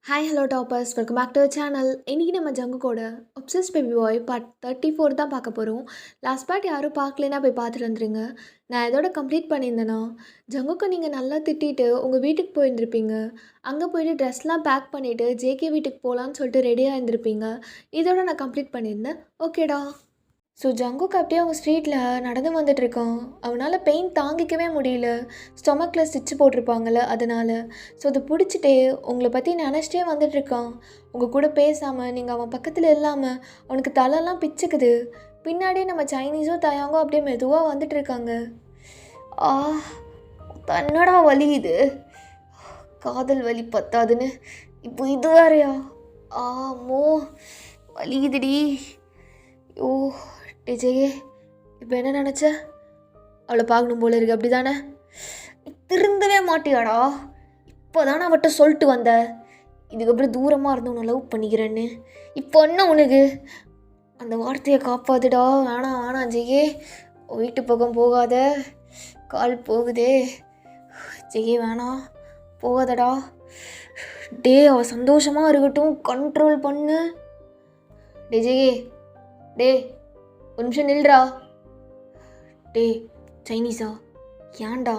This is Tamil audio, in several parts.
Hi hello toppers welcome back to channel. இன்றைக்கி நம்ம ஜங்குக்கோட ஒப்சஸ் பேபி பாய் பார்ட் 34 தான் பார்க்க போகிறோம். லாஸ்ட் பார்ட் யாரும் பார்க்கலனா போய் பார்த்துட்டு வந்துருங்க. நான் இதோட கம்ப்ளீட் பண்ணியிருந்தேன்னா ஜங்குக்கு நீங்கள் நல்லா திட்டிட்டு உங்கள் வீட்டுக்கு போயிருந்துருப்பீங்க. அங்கே போய்ட்டு ட்ரெஸ்லாம் பேக் பண்ணிவிட்டு ஜேகே வீட்டுக்கு போகலான்னு சொல்லிட்டு ரெடியாக இருந்திருப்பீங்க. இதோட நான் கம்ப்ளீட் பண்ணியிருந்தேன். ஓகேடா. ஸோ ஜங்குக்கு அப்படியே அவங்க ஸ்ட்ரீட்டில் நடந்து வந்துட்டுருக்கான். அவனால் பெயின் தாங்கிக்கவே முடியல. ஸ்டொமக்கில் ஸ்டிச்சு போட்டிருப்பாங்கள்ல அதனால். ஸோ அதை பிடிச்சிட்டே உங்களை பற்றி நினச்சிட்டே வந்துட்டுருக்கான். உங்கள் கூட பேசாமல் நீங்கள் அவன் பக்கத்தில் இல்லாமல் அவனுக்கு தலைலாம் பிச்சுக்குது. பின்னாடியே நம்ம சைனீஸோ தயாங்கோ அப்படியே மெதுவாக வந்துட்டுருக்காங்க. தன்னடா வலி இது, காதல் வலி பத்தாதுன்னு இப்போ இது வேறையா? ஆமோ வலிக்குதுடி. ஓ டேஜே, இப்போ என்ன நினச்ச? அவளை பார்க்கணும் போல இருக்கு அப்படி தானே? திருந்தவே மாட்டியாடா? இப்போ தானே அவட்ட சொல்லிட்டு வந்த இதுக்கப்புறம் தூரமாக இருந்து உன்னை லவ் பண்ணிக்கிறேன்னு. இப்போ என்ன உனக்கு? அந்த வார்த்தையை காப்பாத்துடா. வேணாம் வேணாம் ஜெயே, வீட்டு பக்கம் போகாத, கால் போகுதே. ஜெயே வேணாம், போகாதடா. டே அவள் சந்தோஷமாக இருக்கட்டும், கண்ட்ரோல் பண்ணு. டே ஜெயே, டே ஒரு நிமிஷம் நில்றா. டே சைனீஸா, ஏன்டா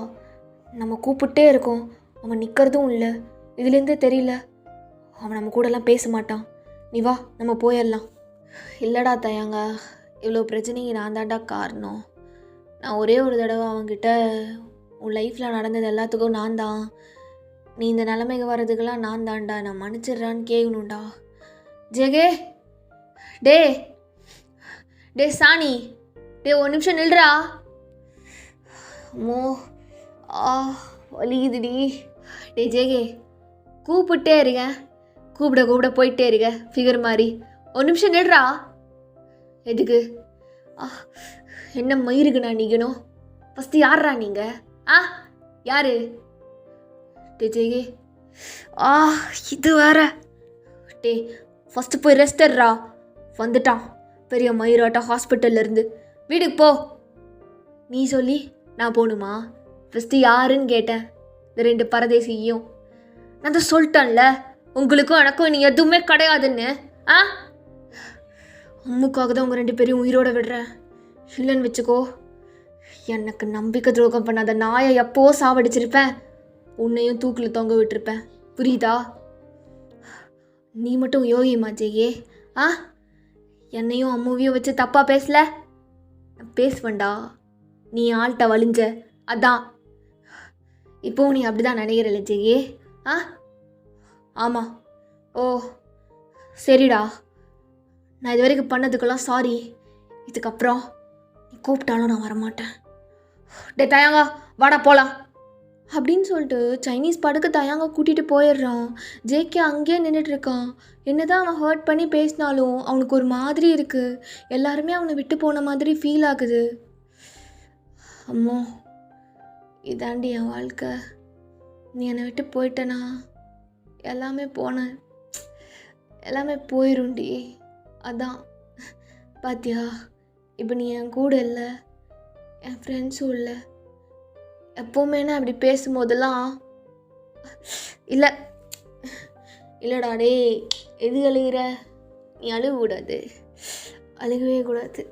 நம்ம கூப்பிட்டே இருக்கோம், அவன் நிற்கிறதும் இல்லை. இதுலேருந்தே தெரியல அவன் நம்ம கூடலாம் பேச மாட்டான். நீ வா நம்ம போயிடலாம். இல்லைடா தயாங்க, இவ்வளோ பிரச்சனைக்கு நான் தான்டா காரணம். நான் ஒரே ஒரு தடவை அவன்கிட்ட உன் லைஃப்பில் நடந்தது எல்லாத்துக்கும் நான் தான், நீ இந்த நிலைமைக்கு வர்றதுக்கெல்லாம் நான் தான்டா, நான் மன்னிச்சிட்றான்னு கேட்கணும்டா. ஜெகே, டே டே சாணி, டே ஒரு நிமிஷம் நில்றா. மோ வலிக்குதுடி. டே ஜேகே, கூப்பிட்டே இருங்க, கூப்பிட கூப்பிட போயிட்டே இருக்க ஃபிகர் மாதிரி. ஒரு நிமிஷம் நில்றா. எதுக்கு? என்ன மயிருக்கு நான் நிற்கணும்? ஃபஸ்ட்டு யார்ரா நீங்கள்? யார்? டே ஜேகே, இது வேற. டே ஃபஸ்ட்டு போய் ரெஸ்ட் எடுறா. வந்துட்டான் பெரிய மயிராட்டா ஹாஸ்பிட்டல்லேருந்து. வீட்டுக்கு போ. நீ சொல்லி நான் போகணுமா? ஃபஸ்ட்டு யாருன்னு கேட்டேன். இந்த 2 பரதேசியும். நான் தான் சொல்லிட்டேன்ல, உங்களுக்கும் எனக்கும் நீ எதுவுமே கிடையாதுன்னு. அம்முக்காக தான் உங்கள் 2 பேரையும் உயிரோட விடுறேன். இல்லைன்னு வச்சுக்கோ, எனக்கு நம்பிக்கை துரோகம் பண்ணாத நாயை எப்போ சாவடிச்சிருப்பேன், உன்னையும் தூக்கில் தொங்க விட்டுருப்பேன். புரியுதா? நீ மட்டும் யோகிமா ஜெயே. என்னையும் அம்மாவையும் வச்சு தப்பாக பேசல? பேசுவேண்டா. நீ ஆள்கிட்ட வலிஞ்ச அதான். இப்போவும் நீ அப்படி தான் நினைக்கிறல ஜெயே? ஆமாம். ஓ சரிடா, நான் இது வரைக்கும் பண்ணதுக்கெல்லாம் சாரி. இதுக்கப்புறம் நீ கூப்பிட்டாலும் நான் வரமாட்டேன். டே தயாங்கா வாடா போகலாம் அப்படின்னு சொல்லிட்டு சைனீஸ் படுக்க தயாங்க கூட்டிகிட்டு போயிடுறான். ஜேகே அங்கேயே நின்றுட்டுருக்கான். என்ன தான் அவன் ஹர்ட் பண்ணி பேசினாலும் அவனுக்கு ஒரு மாதிரி இருக்குது. எல்லாருமே அவனை விட்டு போன மாதிரி ஃபீல் ஆகுது. அம்மோ இதாண்டி என் வாழ்க்கை. நீ என்னை விட்டு போயிட்டனா எல்லாமே போனேன், எல்லாமே போயிரும்டி. அதான் பாத்தியா, இப்போ நீ என் கூட இல்லை, என் ஃப்ரெண்ட்ஸும் இல்லை. எப்போவுமே நான் அப்படி பேசும்போதெல்லாம் இல்லை இல்லைடா டே, எது அழுகிற? நீ அழுகக்கூடாது, அழுகவே கூடாது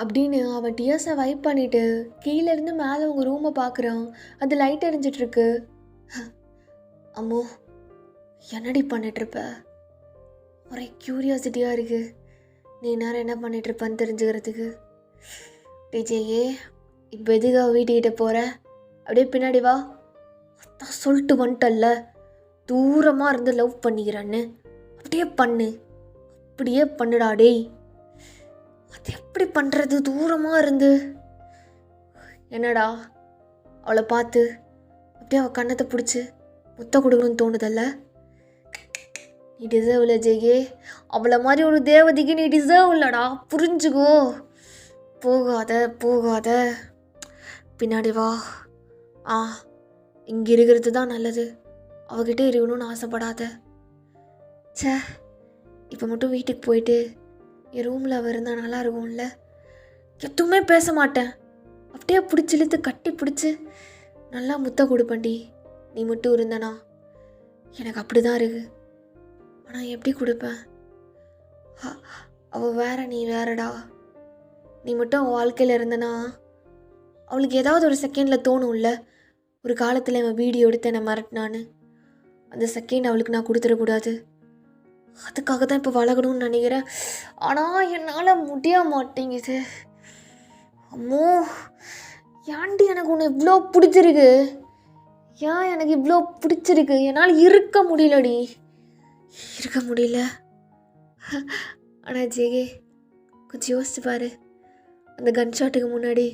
அப்படின்னு அவன் டியர்ஸை வைப் பண்ணிவிட்டு கீழேருந்து மேலே உங்கள் ரூமை பார்க்குறான். அது லைட் எரிஞ்சிட்ருக்கு. அம்மோ என்னடி பண்ணிகிட்ருப்ப? ஒரே க்யூரியாசிட்டியாக இருக்குது, நீ நேரம் என்ன பண்ணிகிட்ருப்பன்னு தெரிஞ்சுக்கிறதுக்கு. டிஜேயே, இப்போ எதுக்காக வீட்டுக்கிட்ட போகிற? அப்படியே பின்னாடி வா. அதான் சொல்லிட்டு வந்துட்டல்ல, தூரமாக இருந்து லவ் பண்ணிக்கிறேன்னு. அப்படியே பண்ணு, அப்படியே பண்ணுடா டேய். அது எப்படி பண்ணுறது தூரமாக இருந்து? என்னடா அவளை பார்த்து அப்படியே அவள் கண்ணத்தை பிடிச்சி முத்த கொடுக்கணும்னு தோணுதல்ல? நீ டிசர்வ் இல்லை ஜெயே, அவளை மாதிரி ஒரு தேவதைக்கு நீ டிசர்வ் இல்லைடா, புரிஞ்சுக்கோ. போகாத போகாத, பின்னாடி வா. இங்கே இருக்கிறது தான் நல்லது, அவகிட்டே இருக்கணும்னு ஆசைப்படாத. சே, இப்போ மட்டும் வீட்டுக்கு போயிட்டு என் ரூமில் அவள் இருந்தால் நல்லா இருக்கும்ல. எதுவுமே பேச மாட்டேன், அப்படியே பிடிச்சி இழுத்து கட்டி பிடிச்சி நல்லா முத்த கொடுப்பேன்டி. நீ மட்டும் இருந்தனா எனக்கு அப்படி தான் இருக்கு. ஆனால் எப்படி கொடுப்பேன்? அவள் வேற, நீ வேறடா. நீ மட்டும் அவள் வாழ்க்கையில் இருந்தனா அவளுக்கு ஏதாவது ஒரு செகண்டில் தோணும்ல, ஒரு காலத்தில் அவன் வீடியோ எடுத்து என்னை மிரட்டினான்னு. அந்த செகண்ட் அவளுக்கு நான் கொடுத்துடக்கூடாது. அதுக்காக தான் இப்போ வளகணும்னு நினைக்கிறேன். ஆனால் என்னால் முடிய மாட்டேங்குது. அம்மோ, ஏன்டி எனக்கு உன்னை இவ்வளோ பிடிச்சிருக்கு? ஏன் எனக்கு இவ்வளோ பிடிச்சிருக்கு? என்னால் இருக்க முடியலடி, இருக்க முடியல. ஆனால் ஜெகே, கொஞ்சம் யோசிச்சு பாரு. அந்த கன் ஷாட்டுக்கு முன்னாடி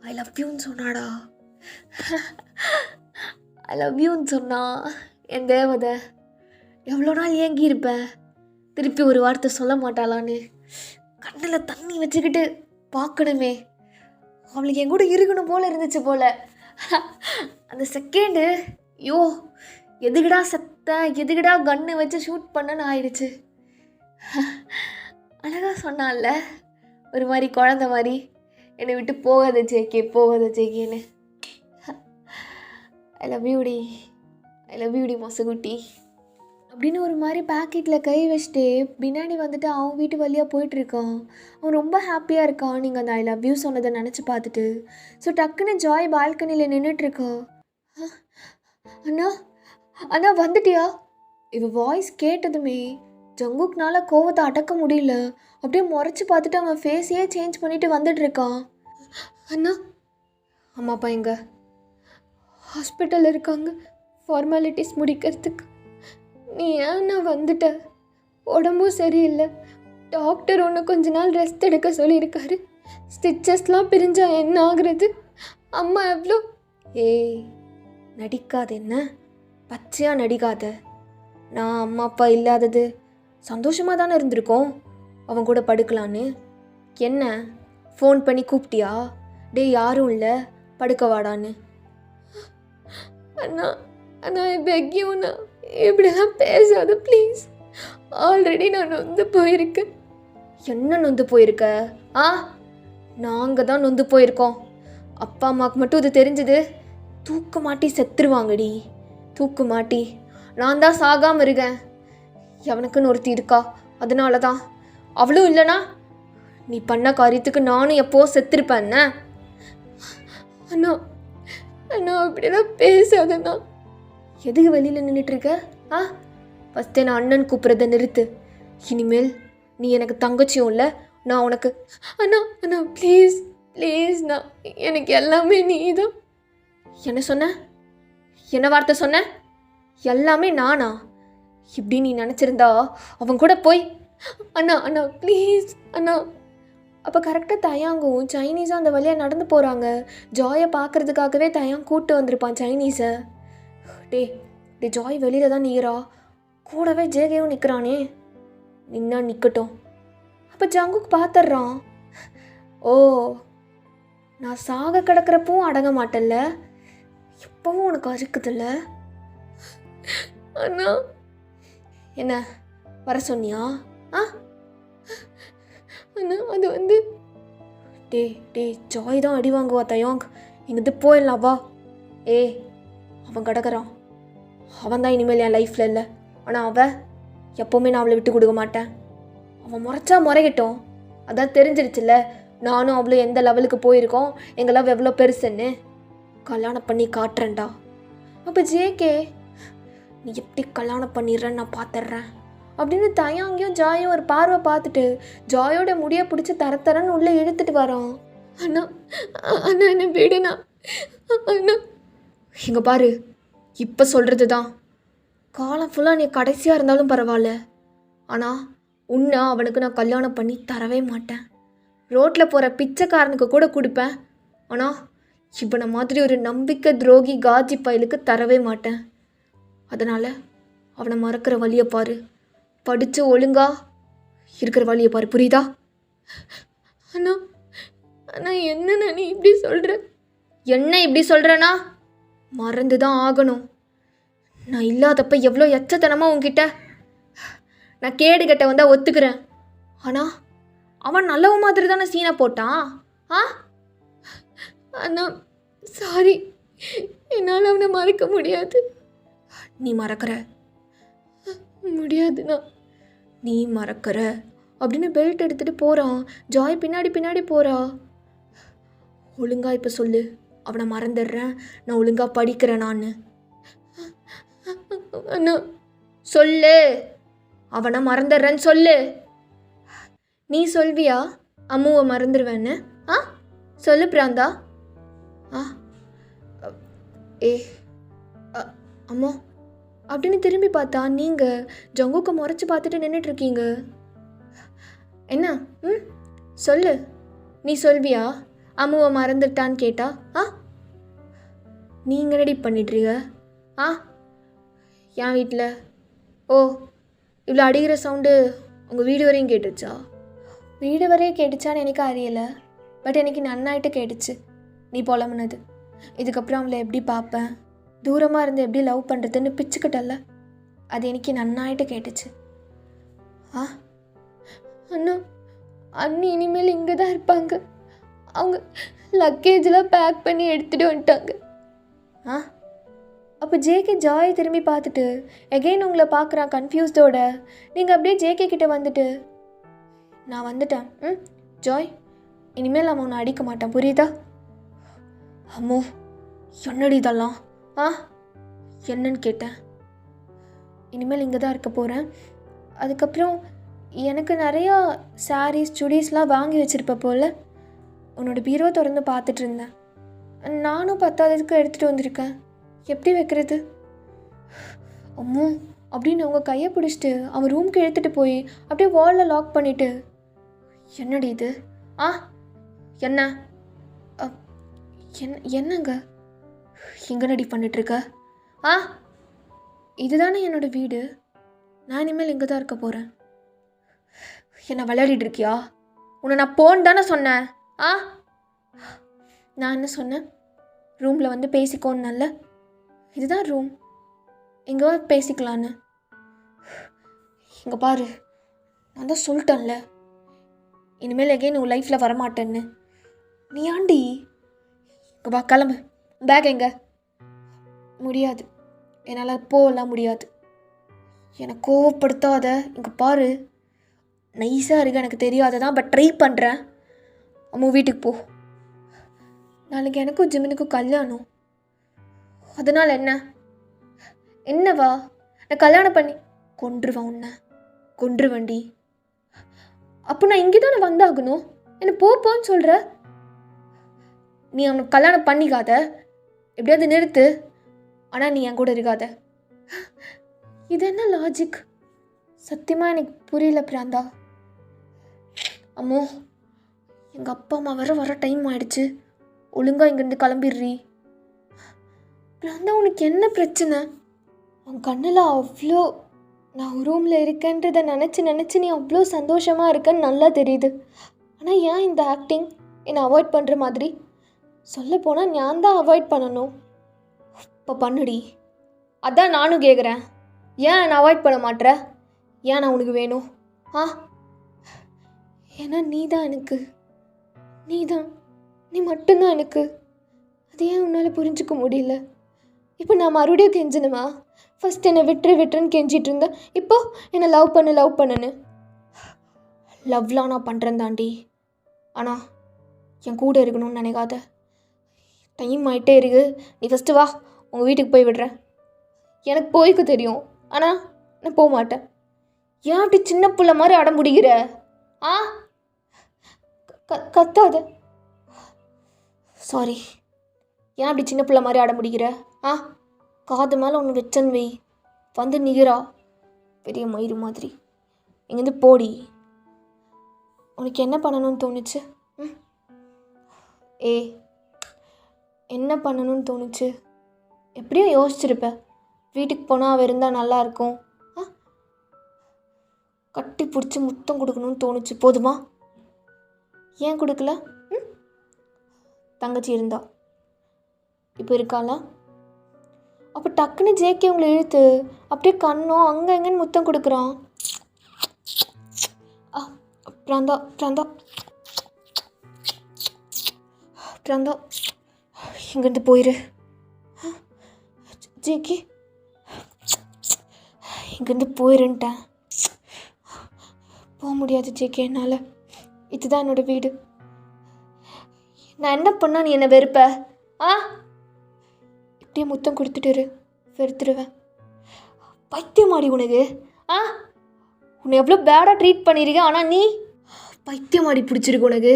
ஐ லவ் யூன்னு சொன்னாடா. ஐ லவ் யூன்னு சொன்னா என் தேவதை எவ்வளோ நாள் ஏங்கி இருப்பேன். திருப்பி ஒரு வார்த்தை சொல்ல மாட்டாளான்னு கண்ணில் தண்ணி வச்சுக்கிட்டு பார்க்கணுமே. அவளுக்கு என் கூட இருக்கணும் போல் இருந்துச்சு போல். அந்த செகண்டு ஐயோ, எதுக்குடா செத்த, எதுக்குடா கன்று வச்சு ஷூட் பண்ணன்னு ஆயிடுச்சு. அழகாக சொன்னான்ல, ஒரு மாதிரி குழந்த மாதிரி, என்னை விட்டு போகாத ஜேகே, போகாத ஜேகேன்னு. ஐ லவ் யூடி, ஐ லவ் யூடி மொசகுட்டி அப்படின்னு ஒரு மாதிரி பேக்கெட்டில் கை வச்சுட்டு பின்னாடி வந்துட்டு அவன் வீட்டு வழியாக போயிட்டுருக்கான். அவன் ரொம்ப ஹாப்பியாக இருக்கான் நீங்கள் அந்த ஐ லவ் யூ சொன்னதை நினச்சி பார்த்துட்டு. ஸோ டக்குன்னு ஜாய் பால்கனியில் நின்றுட்டுருக்கான். அண்ணா, அண்ணா வந்துட்டியா? இவன் வாய்ஸ் கேட்டதுமே ஜங்குக்னால கோவத்தை அடக்க முடியல. அப்படியே முறைச்சி பார்த்துட்டு அவன் ஃபேஸையே சேஞ்ச் பண்ணிவிட்டு வந்துட்டுருக்கான். அண்ணா, அம்மாப்பா எங்க? ஹாஸ்பிட்டலில் இருக்காங்க, ஃபார்மாலிட்டிஸ் முடிக்கிறதுக்கு. நீ ஏன்னா வந்துட்ட? உடம்பும் சரியில்லை, டாக்டர் ஒன்று கொஞ்ச நாள் ரெஸ்ட் எடுக்க சொல்லியிருக்காரு. ஸ்டிச்சஸ்லாம் பிரிஞ்சா என்ன ஆகுறது? அம்மா எவ்வளோ... ஏய், நடிக்காத, என்ன பச்சையாக நடிக்காத. நான் அம்மா அப்பா இல்லாதது சந்தோஷமாக தானே இருந்திருக்கோம் அவன் கூட படுக்கலான்னு. என்ன ஃபோன் பண்ணி கூப்பிட்டியா? டே யாரும் இல்லை, படுக்க வாடான்னு. அண்ணா, அண்ணா பெக்கியூண்ணா, இப்படிலாம் பேசாத ப்ளீஸ். ஆல்ரெடி நான் நொந்து போயிருக்கேன். என்ன நொந்து போயிருக்க? நாங்கள் தான் நொந்து போயிருக்கோம். அப்பா அம்மாவுக்கு மட்டும் இது தெரிஞ்சது தூக்க மாட்டி செத்துருவாங்கடி, தூக்க மாட்டி. நான் தான் சாகாமல் இருக்கேன். எவனுக்குன்னு ஒருத்தி இருக்கா, அதனால தான். அவளும் இல்லைனா நீ பண்ண காரியத்துக்கு நானும் எப்போ செத்துருப்பேன். அண்ணா, அண்ணா இப்படிலாம் பேசாதண்ணா. எதுக்கு வெளியில் நின்றுட்டுருக்க? ஃபஸ்ட்டே நான் அண்ணன் கூப்பிட்றத நிறுத்து. இனிமேல் நீ எனக்கு தங்கச்சியும் இல்லை, நான் உனக்கு... அண்ணா, அண்ணா ப்ளீஸ் ப்ளீஸ்ண்ணா, எனக்கு எல்லாமே நீ தான். என்ன சொன்ன? என்ன வார்த்தை சொன்ன? எல்லாமே நானா? இப்படி நீ நினச்சிருந்தா அவன் கூட போய்... அண்ணா, அண்ணா ப்ளீஸ் அண்ணா. அப்போ கரெக்டாக தயாங்கும் சைனீஸும் அந்த வழியாக நடந்து போகிறாங்க. ஜாயை பார்க்குறதுக்காகவே தயாங் கூப்பிட்டு வந்திருப்பான் சைனீஸை. டே ஜாய் வெளியில் தான் நிற்கிறா, கூடவே ஜேகேவும் நிற்கிறானே. நின்னா நிற்கட்டும். அப்போ ஜங்குக் பார்த்துட்றான். ஓ, நான் சாக கிடக்கிறப்பவும் அடங்க மாட்டேன்ல, எப்பவும் உனக்கு அறுக்குதில்ல. அண்ணா, என்ன வர சொன்னியா? அண்ணா அது வந்து... டே ஜாய் தான் அடி வாங்குவா தயாங், இங்கேருந்து போயிடலாம் வா. அவன் கிடக்கிறான், அவன் தான் இனிமேல் என் லைஃப்பில் இல்லை. ஆனால் அவன் எப்போவுமே நான் அவளை விட்டு கொடுக்க மாட்டேன். அவன் முறைச்சா முறைகட்டும், அதான் தெரிஞ்சிருச்சுல்ல நானும் அவ்வளோ எந்த லெவலுக்கு போயிருக்கோம், எங்கள் லவ் எவ்வளோ பெருசுன்னு. கல்யாணம் பண்ணி காட்டுறேன்டா. அப்போ ஜேகே, நீ எப்படி கல்யாணம் பண்ணிடுறேன்னு நான் பார்த்துட்றேன் அப்படின்னு தயாங்கியும் ஜாயும் ஒரு பார்வை பார்த்துட்டு ஜாயோட முடியை பிடிச்சி தரன்னு உள்ளே இழுத்துட்டு வரோம். அண்ணா, அண்ணா என்ன விடுண்ணா. அண்ணா இங்கே பாரு, இப்போ சொல்கிறது தான். காலம் ஃபுல்லாக நீ கடைசியாக இருந்தாலும் பரவாயில்ல, ஆனால் உன்னை அவனுக்கு நான் கல்யாணம் பண்ணி தரவே மாட்டேன். ரோட்டில் போகிற பிச்சைக்காரனுக்கு கூட கொடுப்பேன், ஆனால் இவனை மாதிரி ஒரு நம்பிக்கை துரோகி காஜி பயலுக்கு தரவே மாட்டேன். அதனால் அவனை மறக்கிற வழியை பாரு, படித்து ஒழுங்கா இருக்கிற வழியை பாரு, புரியுதா? அண்ணா, அண்ணா என்னண்ணா நீ இப்படி சொல்கிற? என்ன இப்படி சொல்கிறேன்னா மறந்து தான் ஆகணும். நான் இல்லாதப்ப எவ்வளோ எச்சத்தனமாக உன்கிட்ட நான் கேடு கட்ட வந்தால் ஒத்துக்கிறேன். ஆனால் அவன் நல்லவ மாதிரி தானே சீனை போட்டான். அண்ணா சாரி, என்னால் அவனை மறக்க முடியாது. நீ மறக்கிற. முடியாதுண்ணா. நீ மறக்கிற அப்படின்னு பெல்ட் எடுத்துகிட்டு போகிறான். ஜாய் பின்னாடி பின்னாடி போகிறா. ஒழுங்கா இப்போ சொல்லு, அவனை மறந்துடுறேன், நான் ஒழுங்காக படிக்கிறேன் நான். அண்ணா சொல்லு, அவனை மறந்துடுறேன்னு சொல்லு. நீ சொல்வியா அம்முவை மறந்துடுவேன்னு? சொல்லு பிராந்தா. ஏ அம்மா அப்படின்னு திரும்பி பார்த்தா நீங்கள் ஜங்குக்கு முறைச்சி பார்த்துட்டு நின்றுட்டுருக்கீங்க. என்ன? சொல்லு, நீ சொல்வியா அம்முவை மறந்துட்டான்னு கேட்டா? நீங்கள் ரெடி பண்ணிட்டுருங்க. என் வீட்டில் இவ்வளோ அடிக்கிற சவுண்டு உங்கள் வீடு வரையும் கேட்டுச்சா? வீடு வரையும் கேட்டுச்சான்னு எனக்கு அறியலை. பட் எனக்கு நன்னாயிட்டு கேட்டுச்சு நீ புலம்புனது. இதுக்கப்புறம் அவளை எப்படி பார்ப்பேன், தூரமாக இருந்து எப்படி லவ் பண்ணுறதுன்னு பிச்சுக்கிட்டல, அது எனக்கு நன்னாயிட்டு கேட்டுச்சு. அண்ணா அண்ணி இனிமேல் இங்கே தான் இருப்பாங்க. அவங்க லக்கேஜெலாம் பேக் பண்ணி எடுத்துகிட்டு வந்துட்டாங்க. அப்போ ஜேகே ஜாயை திரும்பி பார்த்துட்டு எகெயின் உங்களை பார்க்குறான் கன்ஃபியூஸ்டோட. நீங்கள் அப்படியே ஜேகே கிட்டே வந்துட்டு, நான் வந்துட்டேன் ஜாய், இனிமேல் அவன் உன்னை அடிக்க மாட்டான், புரியுதா? அம்மோ என்னடி இதெல்லாம்? என்னன்னு கேட்டேன். இனிமேல் இங்கே தான் இருக்க போகிறேன். அதுக்கப்புறம் எனக்கு நிறையா சாரீஸ் சுடிஸ்லாம் வாங்கி வச்சுருப்ப போல். உன்னோட பீரோ திறந்து பார்த்துட்டு இருந்தேன். நானும் 10க்கு எடுத்துகிட்டு வந்திருக்கேன். எப்படி வைக்கிறது? அம்மோ அப்படின்னு அவங்க கையை பிடிச்சிட்டு அவன் ரூம்க்கு எடுத்துகிட்டு போய் அப்படியே வாலில் லாக் பண்ணிவிட்டு, என்னடி இது? என்ன என்னங்க எங்கே ரெடி பண்ணிட்டுருக்க? இதுதானே என்னோடய வீடு. நான் இனிமேல் இங்கே தான் இருக்க போகிறேன். என்ன விளையாடிட்டு இருக்கியா? உன்னை நான் போன்னு தானே சொன்னேன். நான் என்ன சொன்னேன்? ரூமில் வந்து பேசிக்கோன்னல்ல. இதுதான் ரூம், இங்கே பேசிக்கலான்னு. இங்கே பாரு, நான் தான் சொல்லிட்டேன்ல இனிமேல் எகெயின் உன் லைஃப்பில் வரமாட்டேன்னு. நீ ஆண்டி இங்கே வா, கிளம்பு. பேக் எங்க? முடியாது, என்னால் போகலாம் முடியாது. என்னை கோவப்படுத்தாத. இங்கே பாரு, நைஸாக இருக்க எனக்கு தெரியாததான், பட் ட்ரை பண்ணுறேன். அம்மா வீட்டுக்கு போ. நாளைக்கு எனக்கும் ஜிமினுக்கும் கல்யாணம். அதனால் என்னவா? நான் கல்யாணம் பண்ணி கொன்றுவேன் உன்னை, கொன்றுவண்டி. அப்போ நான் இங்கே தான் வந்தாகணும். என்னை போன்னு சொல்கிற? நீ அவனுக்கு கல்யாணம் பண்ணிக்காத, எப்படியாவது நிறுத்து. ஆனால் நீ என் கூட இருக்காத. இது என்ன லாஜிக்? சத்தியமாக எனக்கு புரியல பிராந்தா. அம்மோ எங்கள் அப்பா அம்மா வர டைம் ஆயிடுச்சு. ஒழுங்காக இங்கேருந்து கிளம்பிடுறீ. பிராந்தா உனக்கு என்ன பிரச்சனை? உன் கண்ணில் அவ்வளோ நான் ரூமில் இருக்கேன்றதை நினச்சி நீ அவ்வளோ சந்தோஷமாக இருக்கேன்னு நல்லா தெரியுது. ஆனால் ஏன் இந்த ஆக்டிங் என்னை அவாய்ட் பண்ணுற மாதிரி? சொல்லப்போனால் நான் தான் அவாய்ட் பண்ணணும். இப்போ பண்ணுடி. அதான் நானும் கேட்குறேன், ஏன் நான் அவாய்ட் பண்ண மாட்டேற? ஏன் நான் உனக்கு வேணும்? ஏன்னா நீ தான் எனக்கு, நீ மட்டும்தான் எனக்கு. அது ஏன் உன்னால் புரிஞ்சுக்க முடியல? இப்போ நான் மறுபடியும் கெஞ்சணுமா? ஃபஸ்ட் என்னை விட்டுருன்னு கெஞ்சிட்டு இருந்தேன், இப்போது என்னை லவ் பண்ணுன்னு. லவ்லாம் நான் பண்ணுறேன் தாண்டி, ஆனால் என் கூட இருக்கணும்னு நினைக்காத. டைம் ஆகிட்டே இருக்கு, நீ ஃபஸ்ட்டு வா, உங்கள் வீட்டுக்கு போய் விடுறேன். எனக்கு போய்க்கு தெரியும், ஆனால் நான் போக மாட்டேன். ஏன் அப்படி சின்ன பிள்ளை மாதிரி அடம் பிடிக்கிற? கத்தாத. சாரி. ஏன் அப்படி சின்ன பிள்ளை மாதிரி அடம் பிடிக்கிற? காது மேலே ஒன்று வச்சன் வை, வந்து நிகிறா பெரிய மயிறு மாதிரி. இங்கேருந்து போடி. உனக்கு என்ன பண்ணணும்னு தோணுச்சு? என்ன பண்ணணும்னு தோணுச்சு? எப்படியும் யோசிச்சிருப்ப. வீட்டுக்கு போனால் அவள் இருந்தால் நல்லாயிருக்கும். கட்டி பிடிச்சி முத்தம் கொடுக்கணும்னு தோணுச்சு, போதுமா? ஏன் கொடுக்கல? தங்கச்சி இருந்தா, இப்போ இருக்காளா? அப்போ டக்குன்னு ஜேகே உங்களை இழுத்து அப்படியே கண்ணோ அங்கே எங்கன்னு முத்தம் கொடுக்குறான். பிராந்தா பிராந்தா பிராந்தா இங்கேருந்து போயிரு. ஜேகே இங்கேருந்து போயிருன்ட்டேன். போக முடியாது ஜேகே என்னால். இதுதான் என்னோடய வீடு. நான் என்ன பண்ணால் நீ என்னை வெறுப்ப? இப்படியே முத்தம் கொடுத்துட்டு வெறுத்துடுவேன். பைத்தியமாடி உனக்கு. உன்னை எவ்வளோ பேடாக ட்ரீட் பண்ணியிருக்கேன், ஆனால் நீ பைத்தியமாடி பிடிச்சிருக்கு உனக்கு.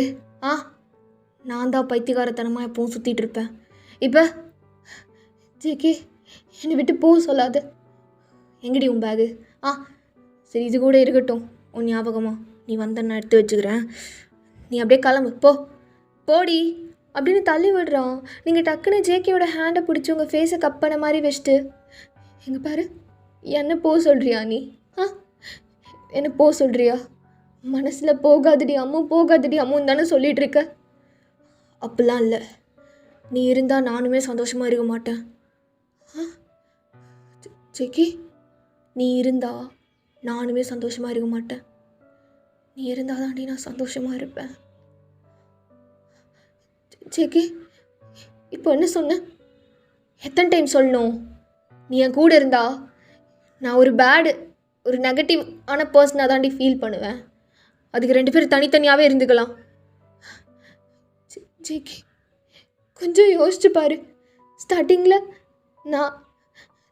நான் தான் பைத்தியக்காரத்தனமாக எப்பவும் சுற்றிட்டு இருப்பேன். இப்போ ஜேகே என்னை விட்டு போக சொல்லாத. எங்கடி உன் பேகு? சரி, இது கூட இருக்கட்டும். உன் ஞாபகமா நீ வந்த நான் எடுத்து வச்சுக்கிறேன். நீ அப்படியே கிளம்பு, போடி அப்படின்னு தள்ளி விடுறான். நீங்கள் டக்குன்னு ஜேகேயோட ஹேண்டை பிடிச்சி உங்கள் ஃபேஸை கப் பண்ண மாதிரி வச்சுட்டு, எங்கே பாரு, என்ன போக சொல்கிறியா நீ? என்ன போக சொல்கிறியா? மனசில் போகாதடி அம்முன்னு தானே சொல்லிகிட்டு இருக்க. அப்படிலாம் இல்லை. நீ இருந்தால் நானுமே சந்தோஷமாக இருக்க மாட்டேன். ஜேகே, நீ இருந்தா நானுமே சந்தோஷமாக இருக்க மாட்டேன். நீ இருந்தால் தாண்டி நான் சந்தோஷமாக இருப்பேன். ஜேகே, இப்போ என்ன சொன்ன? எத்தனை டைம் சொல்லணும்? நீ என் கூட இருந்தா நான் ஒரு நெகட்டிவ் ஆன பர்சனாக தாண்டி ஃபீல் பண்ணுவேன். அதுக்கு 2 பேரும் தனித்தனியாகவே இருந்துக்கலாம். ஜேகே, கொஞ்சம் யோசிச்சு பாரு. ஸ்டார்டிங்கில்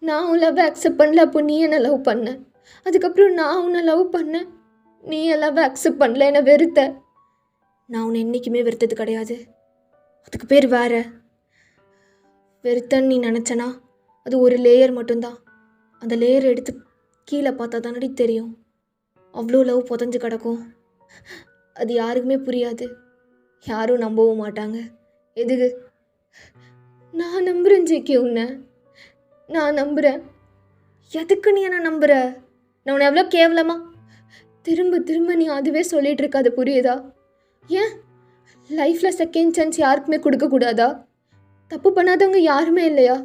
நான் உன் லவ் அக்செப்ட் பண்ணல, அப்போ நீ என்னை லவ் பண்ண. அதுக்கப்புறம் நான் உன்னை லவ் பண்ணேன், நீ என் லவ் அக்செப்ட் பண்ணல, என்னை வெறுத்த. நான் உன்னை என்றைக்குமே வெறுத்தது கிடையாது. அதுக்கு பேர் வேறு. வெறுத்தன்னு நீ நினச்சனா அது ஒரு லேயர் மட்டும்தான். அந்த லேயர் எடுத்து கீழே பார்த்தா தானடி தெரியும். அவ்வளோ லவ் புதஞ்சு கிடக்கும். அது யாருக்குமே புரியாது, யாரும் நம்பவும் மாட்டாங்க. எதுக்கு? நான் நம்புகிறேன் ஜேகே, உன்னை நான் நம்புகிறேன். எதுக்கு நீ என்ன நம்புகிற? நான் உன்னை எவ்வளோ கேவலமா திரும்ப திரும்ப நீ அதுவே சொல்லிகிட்டு இருக்க. அது புரியுதா? ஏன் லைஃப்பில் செகண்ட் சான்ஸ் யாருக்குமே கொடுக்கக்கூடாதா? தப்பு பண்ணாதவங்க யாருமே இல்லையா?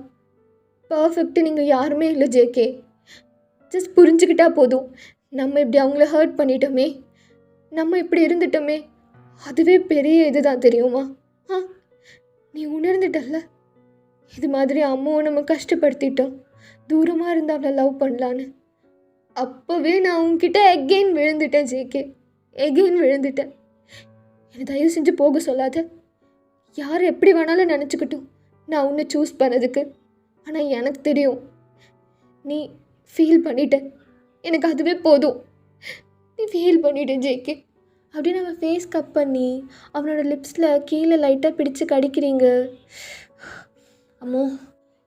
பர்ஃபெக்ட்டு நீங்கள் யாருமே இல்லை ஜேகே. ஜஸ்ட் புரிஞ்சுக்கிட்டா போதும். நம்ம இப்படி அவங்கள ஹர்ட் பண்ணிட்டோமே, நம்ம இப்படி இருந்துட்டோமே, அதுவே பெரிய இதுதான் தெரியுமா? நீ உணர்ந்துட்டல்ல, இது மாதிரி அம்மாவை நம்ம கஷ்டப்படுத்திட்டோம், தூரமாக இருந்து அவளை லவ் பண்ணலான்னு. அப்போவே நான் உன்கிட்ட எகெயின் விழுந்துட்டேன் ஜேகே, எகெயின் விழுந்துட்டேன். என்னை தயவு செஞ்சு போக சொல்லாத. யார் எப்படி வேணாலும் நினச்சிக்கிட்டும் நான் உன்னை சூஸ் பண்ணதுக்கு. ஆனால் எனக்கு தெரியும் நீ ஃபீல் பண்ணிட்ட. எனக்கு அதுவே போதும். நீ ஃபீல் பண்ணிட்ட ஜேகே அப்படின்னு அவன் ஃபேஸ் கப் பண்ணி அவனோட லிப்ஸில் கீழே லைட்டாக பிடிச்சி கடிக்கிறீங்க. அம்மோ,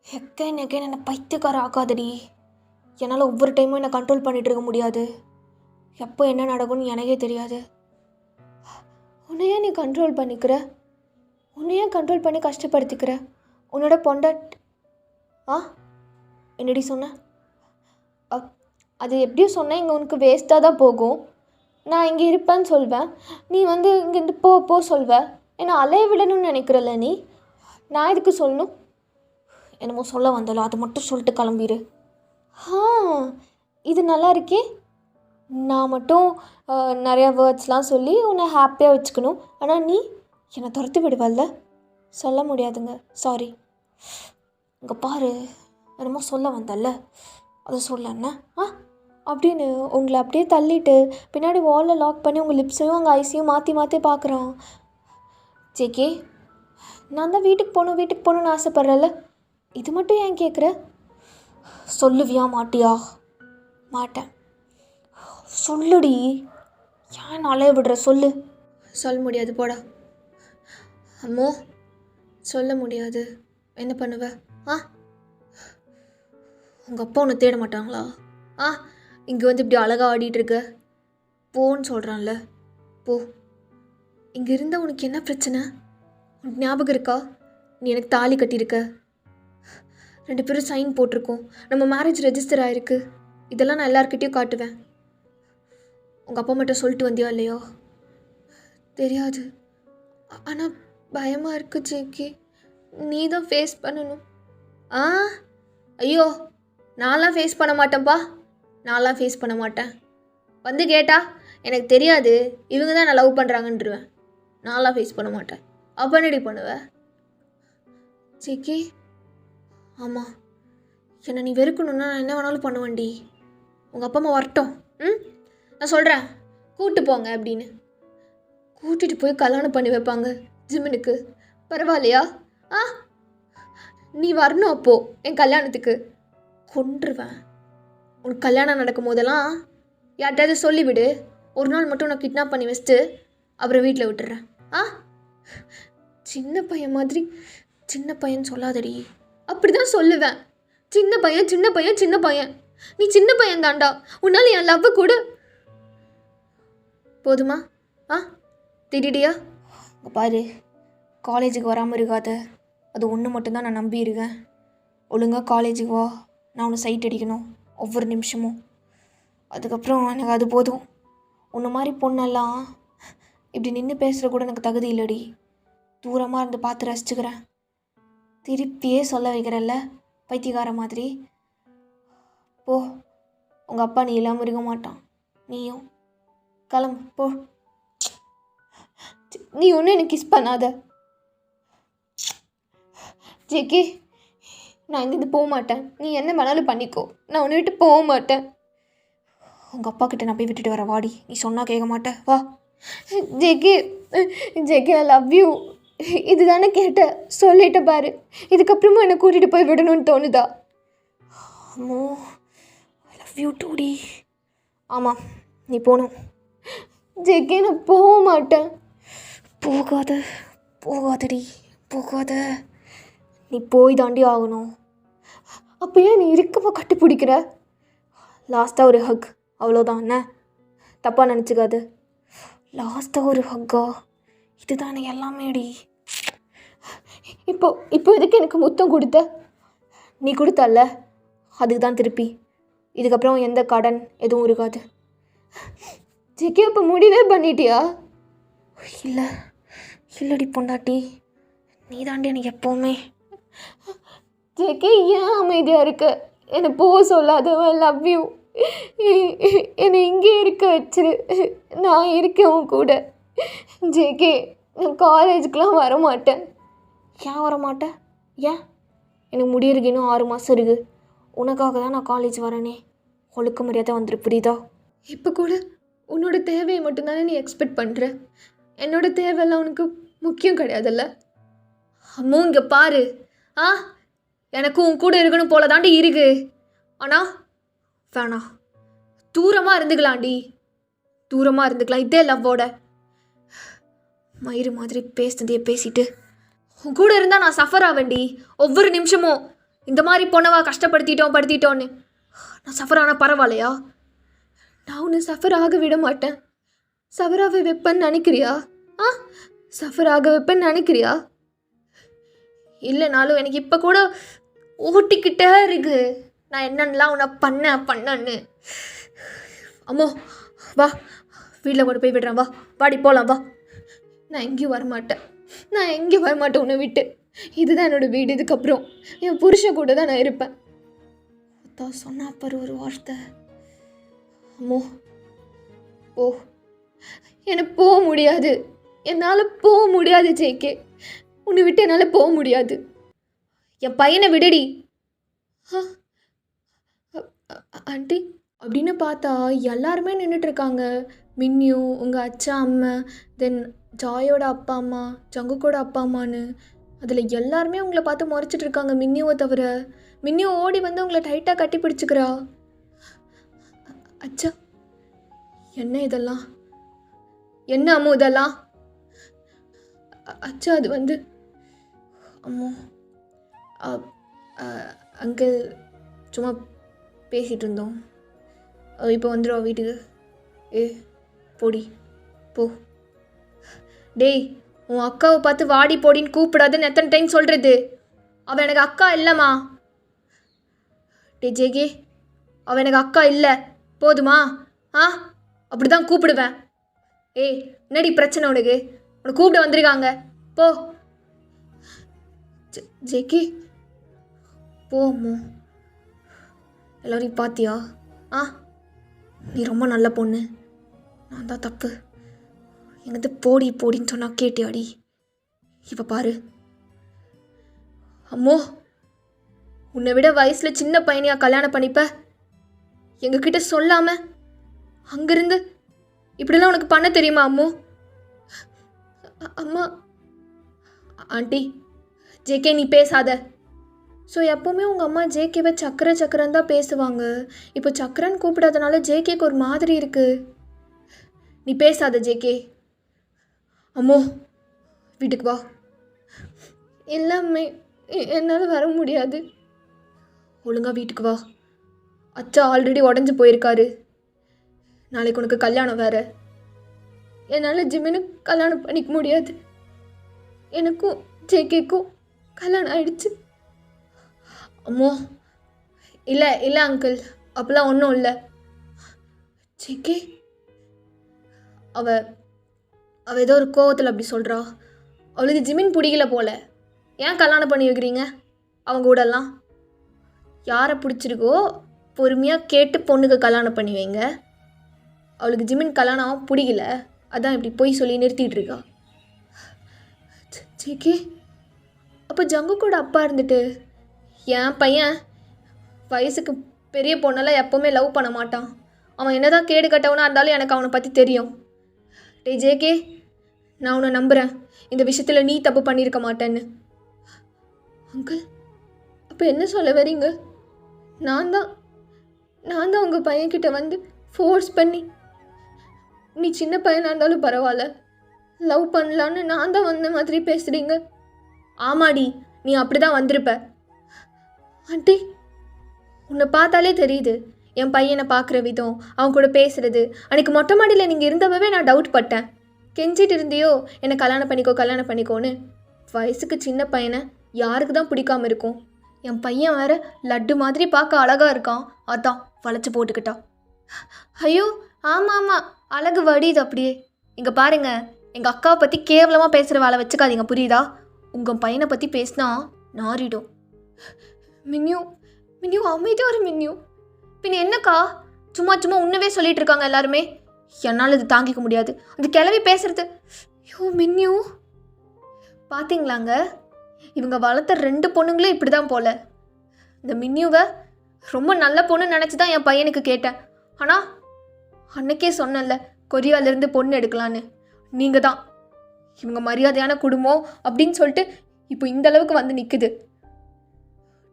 எக்கைன் என்னை பைத்தியக்கார ஆக்காதடி. என்னால் ஒவ்வொரு டைமும் என்னை கண்ட்ரோல் பண்ணிகிட்டு இருக்க முடியாது. எப்போ என்ன நடக்கும்னு எனக்கே தெரியாது. உன்னையே நீ கண்ட்ரோல் பண்ணிக்கிற, உன்னையே கண்ட்ரோல் பண்ணி கஷ்டப்படுத்திக்கிற. உன்னோட பொண்டாட் என்னடி சொன்ன? அது எப்படியும் சொன்னேன், இங்கே உனக்கு வேஸ்ட்டாக தான் போகும். நான் இங்கே இருப்பேன்னு சொல்வேன், நீ வந்து இங்கேருந்து போ சொல்வ. என்னை அலைய விடணும்னு நினைக்கிறல்ல நீ. நான் எதுக்கு சொல்லணும்? என்னமோ சொல்ல வந்தல, அதை மட்டும் சொல்லிட்டு கிளம்பிடு. இது நல்லா இருக்கே. நான் மட்டும் நிறையா வேர்ட்ஸ்லாம் சொல்லி உன்னை ஹாப்பியாக வச்சுக்கணும், ஆனால் நீ என்னை துரத்து விடுவல்ல. சொல்ல முடியாதுங்க, சாரி. இங்கே பாரு, என்னமோ சொல்ல வந்தல்ல, அதை சொல்லண்ணா அப்படின்னு உங்களை அப்படியே தள்ளிட்டு பின்னாடி வாலில் லாக் பண்ணி உங்கள் லிப்ஸையும் உங்கள் ஐஸையும் மாற்றி மாற்றி பார்க்குறான். ஜேகே, நான் தான் வீட்டுக்கு போகணுன்னு ஆசைப்பட்றேன்ல, இது மட்டும் ஏன் கேட்குற? சொல்லுவியா மாட்டியா? மாட்டேன். சொல்லுடி, ஏன் அலைய விடுற? சொல்லு. சொல்ல முடியாது, போடா. அம்மோ, சொல்ல முடியாது. என்ன பண்ணுவ? உங்கள் அப்பா உன்னை தேட மாட்டாங்களா? இங்கே வந்து இப்படி அழகாக ஆடிட்டுருக்க, போன்னு சொல்கிறான்ல, போ. இங்கே இருந்தால் உனக்கு என்ன பிரச்சனை? உனக்கு ஞாபகம் இருக்கா? நீ எனக்கு தாலி கட்டியிருக்க, 2 பேரும் சைன் போட்டிருக்கோம், நம்ம மேரேஜ் ரெஜிஸ்டர் ஆகிருக்கு. இதெல்லாம் நான் எல்லாருக்கிட்டையும் காட்டுவேன். உங்கள் அப்பா மட்டும் சொல்லிட்டு வந்தியா இல்லையோ? தெரியாது, ஆனால் பயமாக இருக்கு ஜேகே. நீ தான் ஃபேஸ் பண்ணணும். ஐயோ, நான்லாம் ஃபேஸ் பண்ண மாட்டேன்ப்பா. நான்லாம் ஃபேஸ் பண்ண மாட்டேன். வந்து கேட்டா எனக்கு தெரியாது, இவங்க தான் நான் லவ் பண்ணுறாங்கன்றுவேன். நான்லாம் ஃபேஸ் பண்ண மாட்டேன். அப்போ என்னடி பண்ணுவேன்? ஜேகே, ஆமாம், என்னை நீ வெறுக்கணுன்னா நான் என்ன வேணாலும் பண்ணுவேன்டி. உங்கள் அப்பா அம்மா வரட்டும். ம், நான் சொல்கிறேன், கூப்பிட்டு போங்க அப்படின்னு. கூட்டிகிட்டு போய் கல்யாணம் பண்ணி வைப்பாங்க ஜிமினுக்கு. பரவாயில்லையா? ஆ, நீ வரணும் அப்போது என் கல்யாணத்துக்கு. கொன்றுவேன். உனக்கு கல்யாணம் நடக்கும் போதெல்லாம் யார்கிட்டயாவது சொல்லிவிடு. ஒரு நாள் மட்டும் நான் கிட்னாப் பண்ணி வச்சுட்டு அப்புறம் வீட்டில் விட்டுறேன். ஆ, சின்ன பையன் மாதிரி சின்ன பையன் சொல்லாதடி. அப்படி தான் சொல்லுவேன். சின்ன பையன் சின்ன பையன் சின்ன பையன். நீ சின்ன பையன் தாண்டா. உன்னால் என் லவ் கூட போதுமா? ஆ, திடீடியா? பாரு, காலேஜுக்கு வராமல் இருக்காத. அது ஒன்று மட்டும்தான் நான் நம்பியிருக்கேன். ஒழுங்காக காலேஜுக்கு வா. நான் உன்னை சைட் அடிக்கணும் ஒவ்வொரு நிமிஷமும். அதுக்கப்புறம் எனக்கு அது போதும். உன்னை மாதிரி பொண்ணெல்லாம் இப்படி நின்று பேசுகிற கூட எனக்கு தகுதி இல்லடி. தூரமாக இருந்து பார்த்து ரசிச்சுக்கிறேன். திருப்பியே சொல்ல வைக்கிறல்ல பைத்தியக்கார மாதிரி. போ, உங்கள் அப்பா நீ இல்லாமல் இருக்க மாட்டான். நீயும் கிளம்பு போ. நீ ஒன்றும் எனக்கு கிஸ் பண்ணாத ஜேகே. நான் இங்கேருந்து போக மாட்டேன். நீ என்ன வேணாலும் பண்ணிக்கோ. நான் உன்னை விட்டு போக மாட்டேன். உங்கள் அப்பா கிட்ட நான் போய் விட்டுட்டு வர வாடி. நீ சொன்னால் கேட்க மாட்டேன். வா JK. JK, I love you. இது தானே கேட்ட, சொல்லிட்ட பாரு. இதுக்கப்புறமா என்னை கூட்டிகிட்டு போய் விடணும்னு தோணுதா? அம்மோ, ஐ லவ் யூ டூடி. ஆமாம், நீ போகணும். ஜேகே, நான் போக மாட்டேன். போகாத, போகாதடி, போகாத. நீ போய் தாண்டி ஆகணும். அப்போ ஏன் நீ இருக்கமா கட்டி பிடிக்கிற? லாஸ்ட்டாக ஒரு ஹக், அவ்வளோதான். என்ன தப்பாக நினச்சிக்காது. லாஸ்ட்டாக ஒரு ஹக்கா? இதுதானே எல்லாமேடி. இப்போ இதுக்கு எனக்கு முத்தம் கொடுத்த? நீ கொடுத்தல்ல, அதுக்கு தான் திருப்பி. இதுக்கப்புறம் எந்த கடன் எதுவும் இருக்காது. ஜெகே, இப்போ முடிவே பண்ணிட்டியா? இல்லை, இல்லடி பொண்டாட்டி, நீ தாண்டி எனக்கு எப்போவுமே. ஜெகே, ஏன் அமைதியாக இருக்க? என்னை போக சொல்லாத. I love you. என்னை இங்கே இருக்க வச்சிரு. நான் இருக்கேன் உன் கூட. ஜெகே, நான் காலேஜுக்கெலாம் வர மாட்டேன். ஏன் வர மாட்டேன்? ஏன்? எனக்கு முடியறதுக்கு இன்னும் 6 மாதம் இருக்குது. உனக்காக தான் நான் காலேஜ் வரேனே. ஒழுக்க மரியாதை வந்துரு, புரியுதா? இப்போ கூட உன்னோட தேவையை மட்டும்தானே நீ எக்ஸ்பெக்ட் பண்ணுற. என்னோட தேவையெல்லாம் உனக்கு முக்கியம் கிடையாதுல்ல? அம்மோ, இங்கே பாரு. ஆ, எனக்கு உன் கூட இருக்கணும் போல தாண்டி இருக்கு. ஆனால் வேணாம், தூரமாக இருந்துக்கலாம்டி. தூரமாக இருந்துக்கலாம். இதே லவ்வோட. மயிறு மாதிரி பேசுனதையே பேசிட்டு உன் கூட இருந்தால் நான் சஃபர் ஆவேண்டி. ஒவ்வொரு நிமிஷமும் இந்த மாதிரி பொண்ணவா கஷ்டப்படுத்திட்டோன்னு நான் சஃபர் ஆனால் பரவாயில்லையா? நான் உன்னை சஃபர் ஆக விட மாட்டேன். சஃபராக வைப்பேன்னு நினைக்கிறியா? ஆ, சஃபர் ஆக வைப்பேன்னு நினைக்கிறியா? இல்லைனாலும் எனக்கு இப்போ கூட ஓட்டிக்கிட்டே இருக்கு நான் என்னென்னலாம் உன்னை பண்ணன்னு. அம்மோ, வா, வீட்டில் கொண்டு போய் விடுறேன். வா, பாடி போகலாம். வா. நான் எங்கேயும் வரமாட்டேன் உன்னை விட்டு. இதுதான் என்னோடய வீடு. இதுக்கப்புறம் என் புருஷன் கூட தான் நான் இருப்பேன். அதான் சொன்னா பாரு ஒரு வார்த்தை. அம்மோ, ஓ, எனக்கு போக முடியாது. என்னால் போக முடியாது ஜேகே. உன்னை விட்டு என்னால் போக முடியாது. என் பையனை விடடி. ஆண்டி அப்படின்னு பார்த்தா எல்லாருமே நின்றுட்டுருக்காங்க. மின்னியூ, உங்கள் அச்சா அம்மா, தென் ஜாயோட அப்பா அம்மா, ஜங்குக்கோட அப்பா அம்மான்னு. அதில் எல்லாருமே உங்களை பார்த்து முறைச்சிட்டு இருக்காங்க மின்னியூவை தவிர. மின்னியூ ஓடி வந்து உங்களை டைட்டாக கட்டி பிடிச்சிக்கிறா. அச்சா, என்ன இதெல்லாம்? என்ன அம்மு இதெல்லாம்? அச்சா, அது வந்து அம்மோ, அங்கிள் சும்மா பேசிகிட்டு இருந்தோம். இப்போ வந்துடுவா வீட்டுக்கு. போடி போ. டேய், உன் அக்காவை பார்த்து வாடி போடின்னு கூப்பிடாதுன்னு எத்தனை டைம் சொல்கிறது? அவள் எனக்கு அக்கா இல்லைம்மா. டே ஜேகே, அவள் எனக்கு அக்கா இல்லை, போதுமா? ஆ, அப்படி தான் கூப்பிடுவேன். என்னடி பிரச்சனை உனக்கு? உனக்கு கூப்பிட வந்திருக்காங்க, போ. ஜேகே, போமோ. எல்லோரையும் பார்த்தியா? நீ ரொம்ப நல்ல பொண்ணு. நான் தான் தப்பு. எங்கேருந்து போடின்னு சொன்னால் கேட்டியாடி? இப்போ பாரு. அம்மோ, உன்னை விட வயசில் சின்ன பையனையா கல்யாணம் பண்ணிப்ப? எங்ககிட்ட சொல்லாமல் அங்கேருந்து இப்படிலாம் உனக்கு பண்ண தெரியுமா அம்மு? அம்மா ஆண்டி, ஜேகே நீ பேசாத. ஸோ எப்போவுமே உங்கள் அம்மா ஜேகேவை சக்கரன்னு தான் பேசுவாங்க. இப்போ சக்கரன்னு கூப்பிடாதனால ஜேகேக்கு ஒரு மாதிரி இருக்குது. நீ பேசாத ஜேகே. அம்மோ வீட்டுக்கு வா. எல்லாமே என்னால் வர முடியாது. ஒழுங்காக வீட்டுக்கு வா. அச்சா ஆல்ரெடி உடஞ்சி போயிருக்காரு. நாளைக்கு உனக்கு கல்யாணம் வேறு. என்னால் ஜிமினுக்கு கல்யாணம் பண்ணிக்க முடியாது. எனக்கும் ஜேகேக்கும் கல்யாணம் ஆயிடுச்சு. அம்மோ இல்லை இல்லை அங்கிள், அப்போல்லாம் ஒன்றும் இல்லை. ஜேகே அவ ஏதோ ஒரு கோவத்தில் அப்படி சொல்கிறா. அவளுக்கு ஜிமின் பிடிக்கல போல. ஏன் கல்யாணம் பண்ணி வைக்கிறீங்க அவங்க கூடலாம்? யாரை பிடிச்சிருக்கோ பொறுமையாக கேட்டு பொண்ணுக்கு கல்யாணம் பண்ணி வைங்க. அவளுக்கு ஜிமின் கல்யாணம் பிடிக்கல, அதான் இப்படி போய் சொல்லி நிறுத்திட்டு இருக்கா. ஜேகே அப்போ ஜங்கு கூட அப்பா இருந்துட்டு என் பையன் வயசுக்கு பெரிய பொண்ணெல்லாம் எப்போவுமே லவ் பண்ண மாட்டான். அவன் என்னதான் கேடு கட்டவனா இருந்தாலும் எனக்கு அவனை பற்றி தெரியும். டே ஜேகே, நான் உன்னை நம்புகிறேன். இந்த விஷயத்தில் நீ தப்பு பண்ணியிருக்க மாட்டேன்னு. அங்கிள் அப்போ என்ன சொல்ல வரீங்க? நான் தான் உங்கள் பையன்கிட்ட வந்து ஃபோர்ஸ் பண்ணி, நீ சின்ன பையனாக இருந்தாலும் பரவாயில்ல லவ் பண்ணலான்னு நான் தான் வந்த மாதிரி பேசுகிறீங்க. ஆமாடி, நீ அப்படி தான் வந்திருப்ப. ஆண்டி உன்னை பார்த்தாலே தெரியுது என் பையனை பார்க்குற விதம், அவன் கூட பேசுகிறது. அன்றைக்கி மொட்டை மாடியில் நீங்கள் இருந்தவே நான் டவுட் பட்டேன். கெஞ்சிட்டு இருந்தியோ என்னை கல்யாணம் பண்ணிக்கோன்னு. வயசுக்கு சின்ன பையனை யாருக்கு தான் பிடிக்காமல் இருக்கும்? என் பையன் வேறு லட்டு மாதிரி பார்க்க அழகாக இருக்கான், அதான் வளைச்சி போட்டுக்கிட்டான். ஐயோ ஆமாம் அழகு வடியுது அப்படியே. இங்கே பாருங்க, எங்கள் அக்காவை பற்றி கேவலமாக பேசுகிற வேலை வச்சுக்காதீங்க, புரியுதா? உங்கள் பையனை பற்றி பேசினா நாரிடும். மின்யூ அமைதியாக ஒரு மின்யூ. பின்ன என்னக்கா சும்மா உன்னவே சொல்லிட்டு இருக்காங்க எல்லாருமே. என்னால் இது தாங்கிக்க முடியாது. அது கிளவி பேசுறது. ஐயோ மின்யூ, பார்த்தீங்களாங்க, இவங்க வளர்த்த 2 பொண்ணுங்களே இப்படி தான் போல. இந்த மின்யூவை ரொம்ப நல்ல பொண்ணு நினச்சி தான் என் பையனுக்கு கேட்டேன். ஆனால் அன்னைக்கே சொன்னேன்ல கொரியாவிலேருந்து பொண்ணு எடுக்கலான்னு. நீங்கள் தான் இவங்க மரியாதையான குடும்பம் அப்படின்னு சொல்லிட்டு இப்போ இந்த அளவுக்கு வந்து நிற்குது.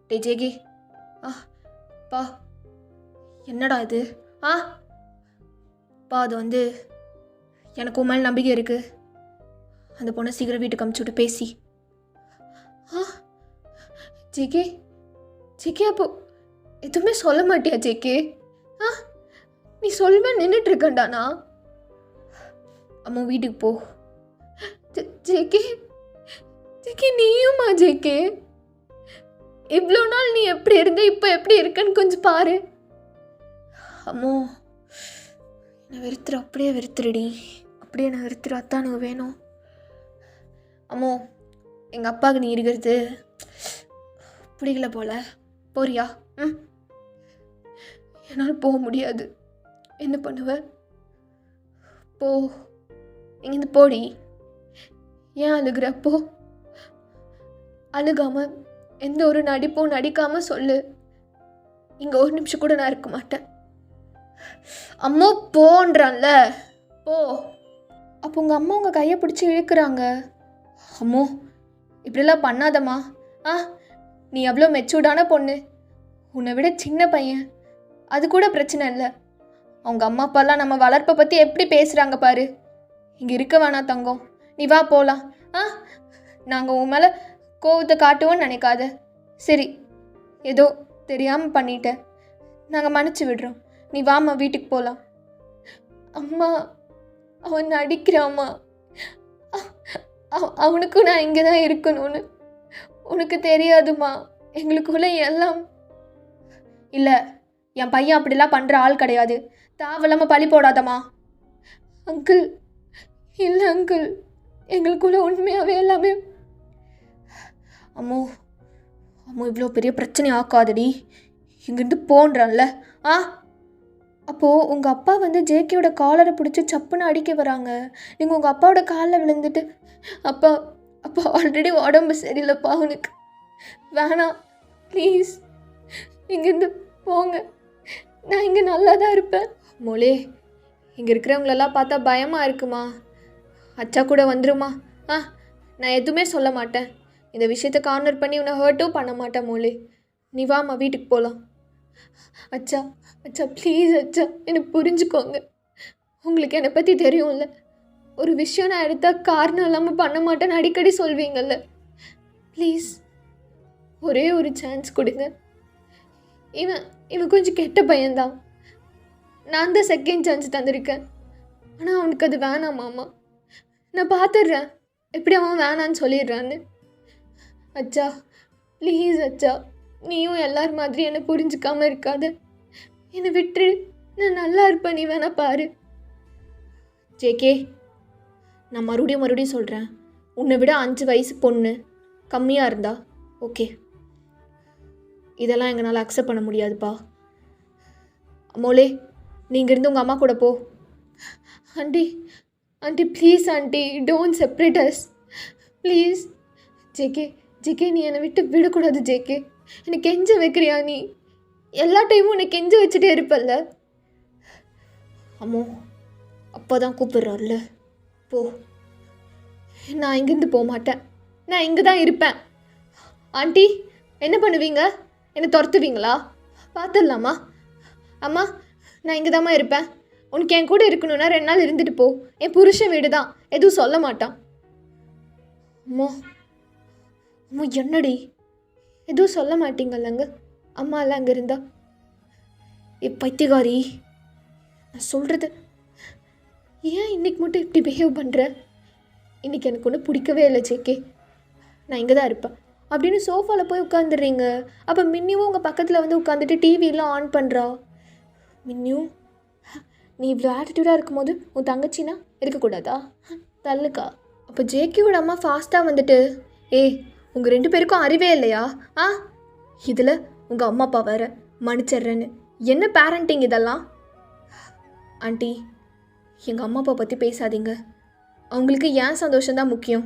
டே ஜேகே, பா என்னடா இது? பா அது வந்து எனக்கு உன் மேலே நம்பிக்கை இருக்குது. அந்த பொண்ணை சீக்கிரம் வீட்டுக்கு அமுச்சுட்டு பேசி. ஜேகே அப்போ எதுவுமே சொல்ல மாட்டியா ஜேகே? நீ சொல்வேன் நின்றுட்டு இருக்கண்டானா? அம்மா வீட்டுக்கு போ. ஜேகே நீயுமா ஜேகே? இவ்வளோ நாள் நீ எப்படி இருந்த, இப்போ எப்படி இருக்கன்னு கொஞ்சம் பாரு. அம்மோ என்னை வெறுத்துரு, அப்படியே வெறுத்துருடி, அப்படியே நான் வெறுத்துரு. அத்தான் எனக்கு வேணும். அம்மோ எங்கள் அப்பாவுக்கு நீ இருக்கிறது பிடிக்கல போல, போறியா? என்னால் போக முடியாது. என்ன பண்ணுவ? போ, இங்கேருந்து போடி. ஏன் அழுகிறப்போ? அழுகாம எந்த ஒரு நடிப்பும் நடிக்காமல் சொல்லு. இங்கே ஒரு நிமிஷம் கூட நான் இருக்க மாட்டேன். அம்மா போன்றான்ல, போ. அப்போ உங்கள் அம்மா உங்கள் கையை பிடிச்சி இழுக்கிறாங்க. அம்மோ இப்படிலாம் பண்ணாதம்மா. நீ எவ்வளோ மெச்சூர்டான பொண்ணு, உன்னை விட சின்ன பையன், அது கூட பிரச்சனை இல்லை. அவங்க அம்மா அப்பாலாம் நம்ம வளர்ப்பை பற்றி எப்படி பேசுகிறாங்க பாரு. இங்கே இருக்க வேணாம் தங்கம், நீ வா போகலாம். நாங்கள் உன் மேலே கோவத்தை காட்டுவோன்னு நினைக்காத. சரி, ஏதோ தெரியாமல் பண்ணிட்டேன், நாங்கள் மன்னிச்சு விடுறோம். நீ வாம்மா வீட்டுக்கு போகலாம். அம்மா அவன் நடிக்கிறாம்மா. அவனுக்கும் நான் இங்கே தான் இருக்கணும்னு உனக்கு தெரியாதுமா. எங்களுக்குள்ள எல்லாம் இல்லை, என் பையன் அப்படிலாம் பண்ணுற ஆள் கிடையாது. தேவையில்லாமல் பழி போடாதம்மா. அங்கிள் இல்லை அங்கிள், எங்களுக்குள்ள உண்மையாகவே எல்லாமே. அம்மோ இவ்வளோ பெரிய பிரச்சனை ஆக்காதடி, இங்கேருந்து போன்றான்ல. அப்போது உங்கள் அப்பா வந்து ஜேகேயோட காலரை பிடிச்சி சப்புன்னு அடிக்க வராங்க. நீங்கள் உங்கள் அப்பாவோட காலில் விழுந்துட்டு, அப்பா ஆல்ரெடி உடம்பு சரியில்லைப்பா அவனுக்கு, வேணாம் ப்ளீஸ் இங்கேருந்து போங்க, நான் இங்கே நல்லா தான் இருப்பேன். மோளே, இங்கே இருக்கிறவங்களெல்லாம் பார்த்தா பயமாக இருக்குமா? அச்சா கூட வந்துருமா? நான் எதுவுமே சொல்ல மாட்டேன். இந்த விஷயத்தை கார்னர் பண்ணி உன்னை ஹர்ட்டும் பண்ண மாட்டேன் மோளே. நீ வாம்மா, வீட்டுக்கு போகலாம். அச்சா அச்சா ப்ளீஸ் அச்சா, என்னை புரிஞ்சுக்கோங்க. உங்களுக்கு என்னை பற்றி தெரியும்ல, ஒரு விஷயம் நான் எடுத்தால் காரணம் இல்லாமல் பண்ண மாட்டேன்னு அடிக்கடி சொல்வீங்கல்ல. ப்ளீஸ் ஒரே ஒரு சான்ஸ் கொடுங்க. இவன் கொஞ்சம் கெட்ட பையன்தான். நான் தான் செகண்ட் சான்ஸ் தந்திருக்கேன். ஆனால் அவனுக்கு அது வேணாமாம்மா. நான் பார்த்துடுறேன் எப்படி அவன் வேணான்னு சொல்லிடுறான்னு. அச்சா ப்ளீஸ் அச்சா, நீயும் எல்லார் மாதிரி என்னை புரிஞ்சுக்காமல் இருக்காத. என்னை விட்டுரு, நான் நல்லா இருப்பேன். நீ வேணா பாரு. ஜேகே, நான் மறுபடியும் சொல்கிறேன். உன்னை விட 5 வயசு பொண்ணு கம்மியாக இருந்தா ஓகே, இதெல்லாம் எங்களால் அக்செப்ட் பண்ண முடியாதுப்பா. மோளே, நீங்கள் இருந்து உங்கள் அம்மா கூட போ. Aunty aunty please aunty, don't separate as please. JK நீ என்னை விட்டு விடக்கூடாது ஜேகே. என்னை கெஞ்ச வைக்கிறியா நீ? எல்லா டைமும் என்னை கெஞ்ச வச்சுட்டே இருப்பல்ல. அம்மோ, அப்போ தான் கூப்பிட்றாருல, போ. நான் இங்கேருந்து போக மாட்டேன், நான் இங்கே தான் இருப்பேன். ஆண்டி என்ன பண்ணுவீங்க? என்னை துரத்துவீங்களா? பார்த்துடலாமா? அம்மா, நான் இங்கே தாம்மா இருப்பேன். உனக்கு என் கூட இருக்கணும்னா 2 நாள் இருந்துட்டு போ. என் புருஷன் வீடு தான், எதுவும் சொல்ல மாட்டான். அம்மா அம்மா என்னடி எதுவும் சொல்ல மாட்டீங்கல்லங்க? அம்மா எல்லாம் அங்கே இருந்தா? பைத்தியகாரி, நான் சொல்கிறது ஏன் இன்றைக்கி மட்டும் இப்படி பிஹேவ் பண்ணுற? இன்றைக்கி எனக்கு ஒன்றும் பிடிக்கவே இல்லை ஜேகே. நான் இங்கே தான் இருப்பேன் அப்படின்னு சோஃபாவில் போய் உட்காந்துடுறீங்க. அப்போ மின்னியும் உங்கள் பக்கத்தில் வந்து உட்காந்துட்டு டிவியெலாம் ஆன் பண்ணுறா. மின்னியும், நீ இவ்வளோ ஆட்டிடியூடாக இருக்கும்போது உன் தங்கச்சின்னா இருக்கக்கூடாதா? தள்ளுக்கா. அப்போ ஜேகேவோட அம்மா ஃபாஸ்ட்டாக வந்துட்டு, உங்கள் 2 பேருக்கும் அறிவே இல்லையா? இதில் உங்கள் அம்மா அப்பா வேறு மன்னிச்சிட்றேன்னு. என்ன பேரண்டிங் இதெல்லாம்? ஆண்டி, எங்கள் அம்மா அப்பா பற்றி பேசாதீங்க. அவங்களுக்கு ஏன் சந்தோஷம்தான் முக்கியம்.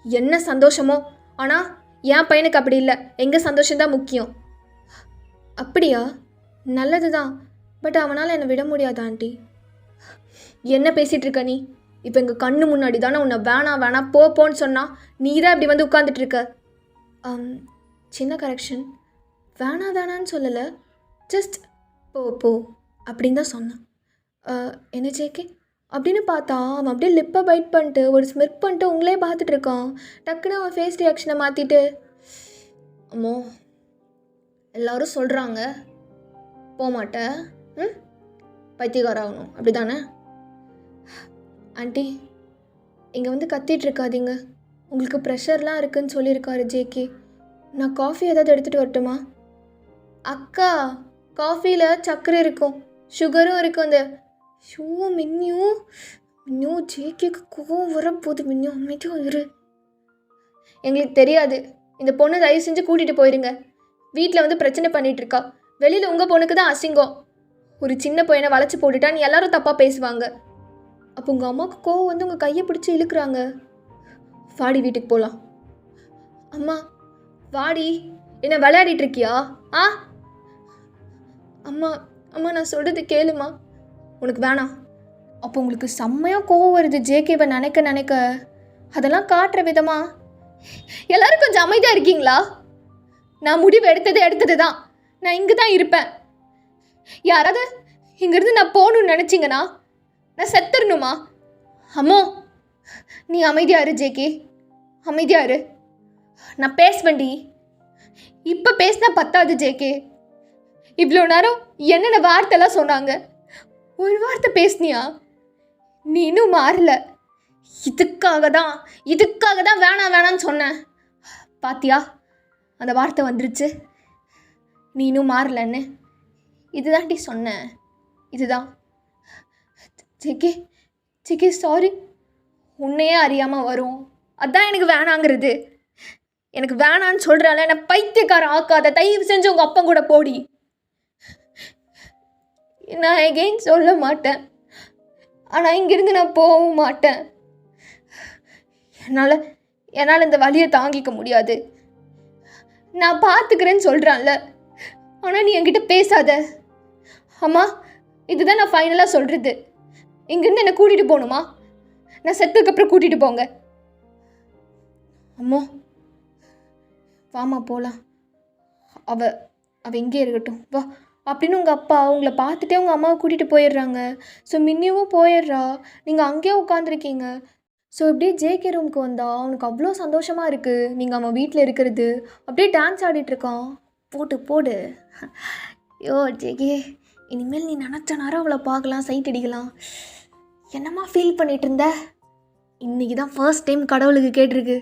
என்ன சந்தோஷமோ, ஆனால் என் பையனுக்கு அப்படி இல்லை, எங்கள் சந்தோஷம்தான் முக்கியம். அப்படியா? நல்லது தான், பட் அவனால் என்னை விட முடியாது ஆண்டி. என்ன பேசிகிட்டு இருக்க நீ? இப்போ எங்கள் கண்ணு முன்னாடி தானே உன்னை வேணாம் போன்னு சொன்னால் நீ தான் இப்படி வந்து உட்காந்துட்ருக்க. சின்ன கரெக்ஷன், வேணான்னு சொல்லலை, ஜஸ்ட் போ அப்படின்னு தான் சொன்னான். என்ன ஜேகே அப்படின்னு பார்த்தா அவன் அப்படியே லிப்பை பைட் பண்ணிட்டு ஒரு ஸ்மிர்க் பண்ணிட்டு உங்களே பார்த்துட்ருக்கான். டக்குன்னு அவன் ஃபேஸ் ரியாக்ஷனை மாற்றிட்டு, அம்மோ எல்லோரும் சொல்கிறாங்க போக மாட்டேன், பைத்தியக்காராகணும் அப்படி தானே? ஆண்டி, இங்கே வந்து கத்திகிட்ருக்காதீங்க. உங்களுக்கு ப்ரெஷர்லாம் இருக்குதுன்னு சொல்லியிருக்காரு ஜேகே. நான் காஃபி ஏதாவது எடுத்துகிட்டு வரட்டுமா? அக்கா, காஃபியில் சர்க்கரை இருக்கும், சுகரும் இருக்கும். அந்த மின்னியும் ஜேகேக்கு கோவம் வரப்போகுது. மின்னியும் அமைதியாக இரு. எங்களுக்கு தெரியாது, இந்த பொண்ணை தயவு செஞ்சு கூட்டிகிட்டு போயிருங்க. வீட்டில் வந்து பிரச்சனை பண்ணிகிட்ருக்கா. வெளியில் உங்கள் பொண்ணுக்கு தான் அசிங்கம். ஒரு சின்ன பையனை வளைச்சி போட்டுட்டான்னு எல்லாரும் தப்பாக பேசுவாங்க. அப்போ உங்கள் அம்மாவுக்கு கோவம் வந்து உங்கள் கையை பிடிச்சி இழுக்கிறாங்க. வாடி, வீட்டுக்கு போகலாம். அம்மா வாடி, என்ன விளையாடிட்டு இருக்கியா? அம்மா நான் சொல்கிறது கேளுமா. உனக்கு வேணாம். அப்போ உங்களுக்கு செம்மையாக கோவம் வருது ஜேகேவை நினைக்க. அதெல்லாம் காட்டுற விதமா எல்லோரும் கொஞ்சம் அமைதியாக இருக்கீங்களா? நான் முடிவு எடுத்தது தான். நான் இங்கே தான் இருப்பேன். யாராவது இங்கேருந்து நான் போகணுன்னு நினச்சிங்கன்னா நான் செத்துடணுமா? அம்மோ, நீ அமைதியாக இரு ஜேகே, அமைதியாக இரு. நான் பேசுவேன்டி. இப்போ பேசினா பத்தாது ஜேகே. இவ்வளோ நேரம் என்னென்ன வார்த்தைலாம் சொன்னாங்க, ஒரு வார்த்தை பேசுனியா? நீ இன்னும் மாறல. இதுக்காக தான் வேணான்னு சொன்னேன். பாத்தியா, அந்த வார்த்தை வந்துருச்சு. நீ இன்னும் மாறலன்னு இதுதான்டி சொன்னேன். இதுதான் ஜேகே சாரி. உன்னையே அறியாமல் வரும், அதான் எனக்கு வேணாங்கிறது. எனக்கு வேணான்னு சொல்கிறால, என்னை பைத்தியக்காரன் ஆக்காத. தயவு செஞ்சு உங்கள் அப்பா கூட போடி. நான் எகெயின் சொல்ல மாட்டேன், ஆனால் இங்கேருந்து நான் போகவும் மாட்டேன். என்னால் இந்த வலியை தாங்கிக்க முடியாது. நான் பார்த்துக்கிறேன்னு சொல்கிறான்ல, ஆனால் நீ என்கிட்ட பேசாத. அம்மா, இதுதான் நான் ஃபைனலாக சொல்கிறது. இங்கேருந்து என்னை கூட்டிகிட்டு போகணுமா? நான் செத்ததுக்கப்புறம் கூட்டிகிட்டு போங்க. அம்மா, வாமா போகலாம். அவ அவ இங்கே இருக்கட்டும், வா அப்படின்னு உங்கள் அப்பா உங்களை பார்த்துட்டே உங்கள் அம்மாவை கூட்டிகிட்டு போயிடுறாங்க. ஸோ மின்னியும் போயிடுறா, நீங்கள் அங்கேயே உட்காந்துருக்கீங்க. ஸோ இப்படியே ஜேகே ரூமுக்கு வந்தா அவனுக்கு அவ்வளோ சந்தோஷமாக இருக்குது. நீங்கள் அவன் வீட்டில் இருக்கிறது, அப்படியே டான்ஸ் ஆடிட்டுருக்கான். போட்டு போடு. யோ ஜேகே, இனிமேல் நீ நினச்ச நேரம் அவளை பார்க்கலாம், சைட் அடிக்கலாம். என்னம்மா ஃபீல் பண்ணிகிட்டு இருந்த? இன்றைக்கி தான் ஃபர்ஸ்ட் டைம் கடவுளுக்கு கேட்டிருக்கு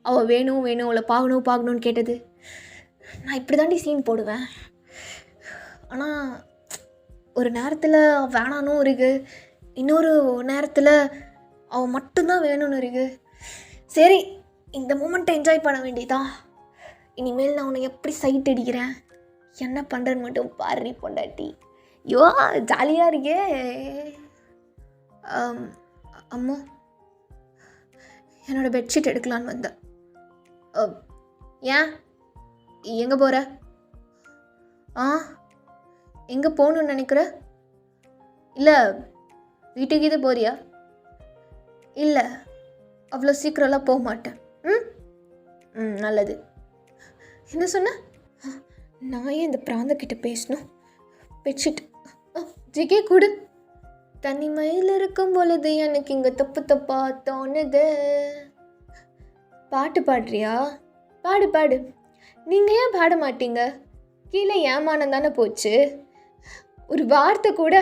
அவள் வேணும் வேணும் அவளை பார்க்கணும்னு கேட்டது. நான் இப்படி தாண்டி சீன் போடுவேன். ஆனால் ஒரு நேரத்தில் வேணானும் இருக்குது, இன்னொரு நேரத்தில் அவள் மட்டும்தான் வேணும்னு இருக்குது. சரி, இந்த மூமெண்ட்டை என்ஜாய் பண்ண வேண்டியதான். இனிமேல் நான் உன்னை எப்படி சைட் அடிக்கிறேன், என்ன பண்ணுறேன்னு மட்டும் பாரு பொண்டாட்டி. யோ ஜாலியாக இருக்கே. அம்மா, என்னோடய பெட்ஷீட் எடுக்கலான்னு வந்தேன். ஏன் எங்கே போகிற? எங்கே போகணுன்னு நினைக்கிற? இல்லை வீட்டுக்கு இது போறியா? இல்லை, அவ்வளோ சீக்கிரம்லாம் போக மாட்டேன். நல்லது. என்ன சொன்ன? நான் ஏன் இந்த பிராந்தக்கிட்ட பேசணும்? பெட்ஷீட் ஜிகே கொடு. தனிமையில் இருக்கும் பொழுது எனக்கு இங்கே தப்பு தப்பா தோணுது. பாட்டு பாடுறியா? பாடு பாடு. நீங்கள் ஏன் பாட மாட்டீங்க? கீழே ஏமானம் தானே போச்சு. ஒரு வார்த்தை கூட.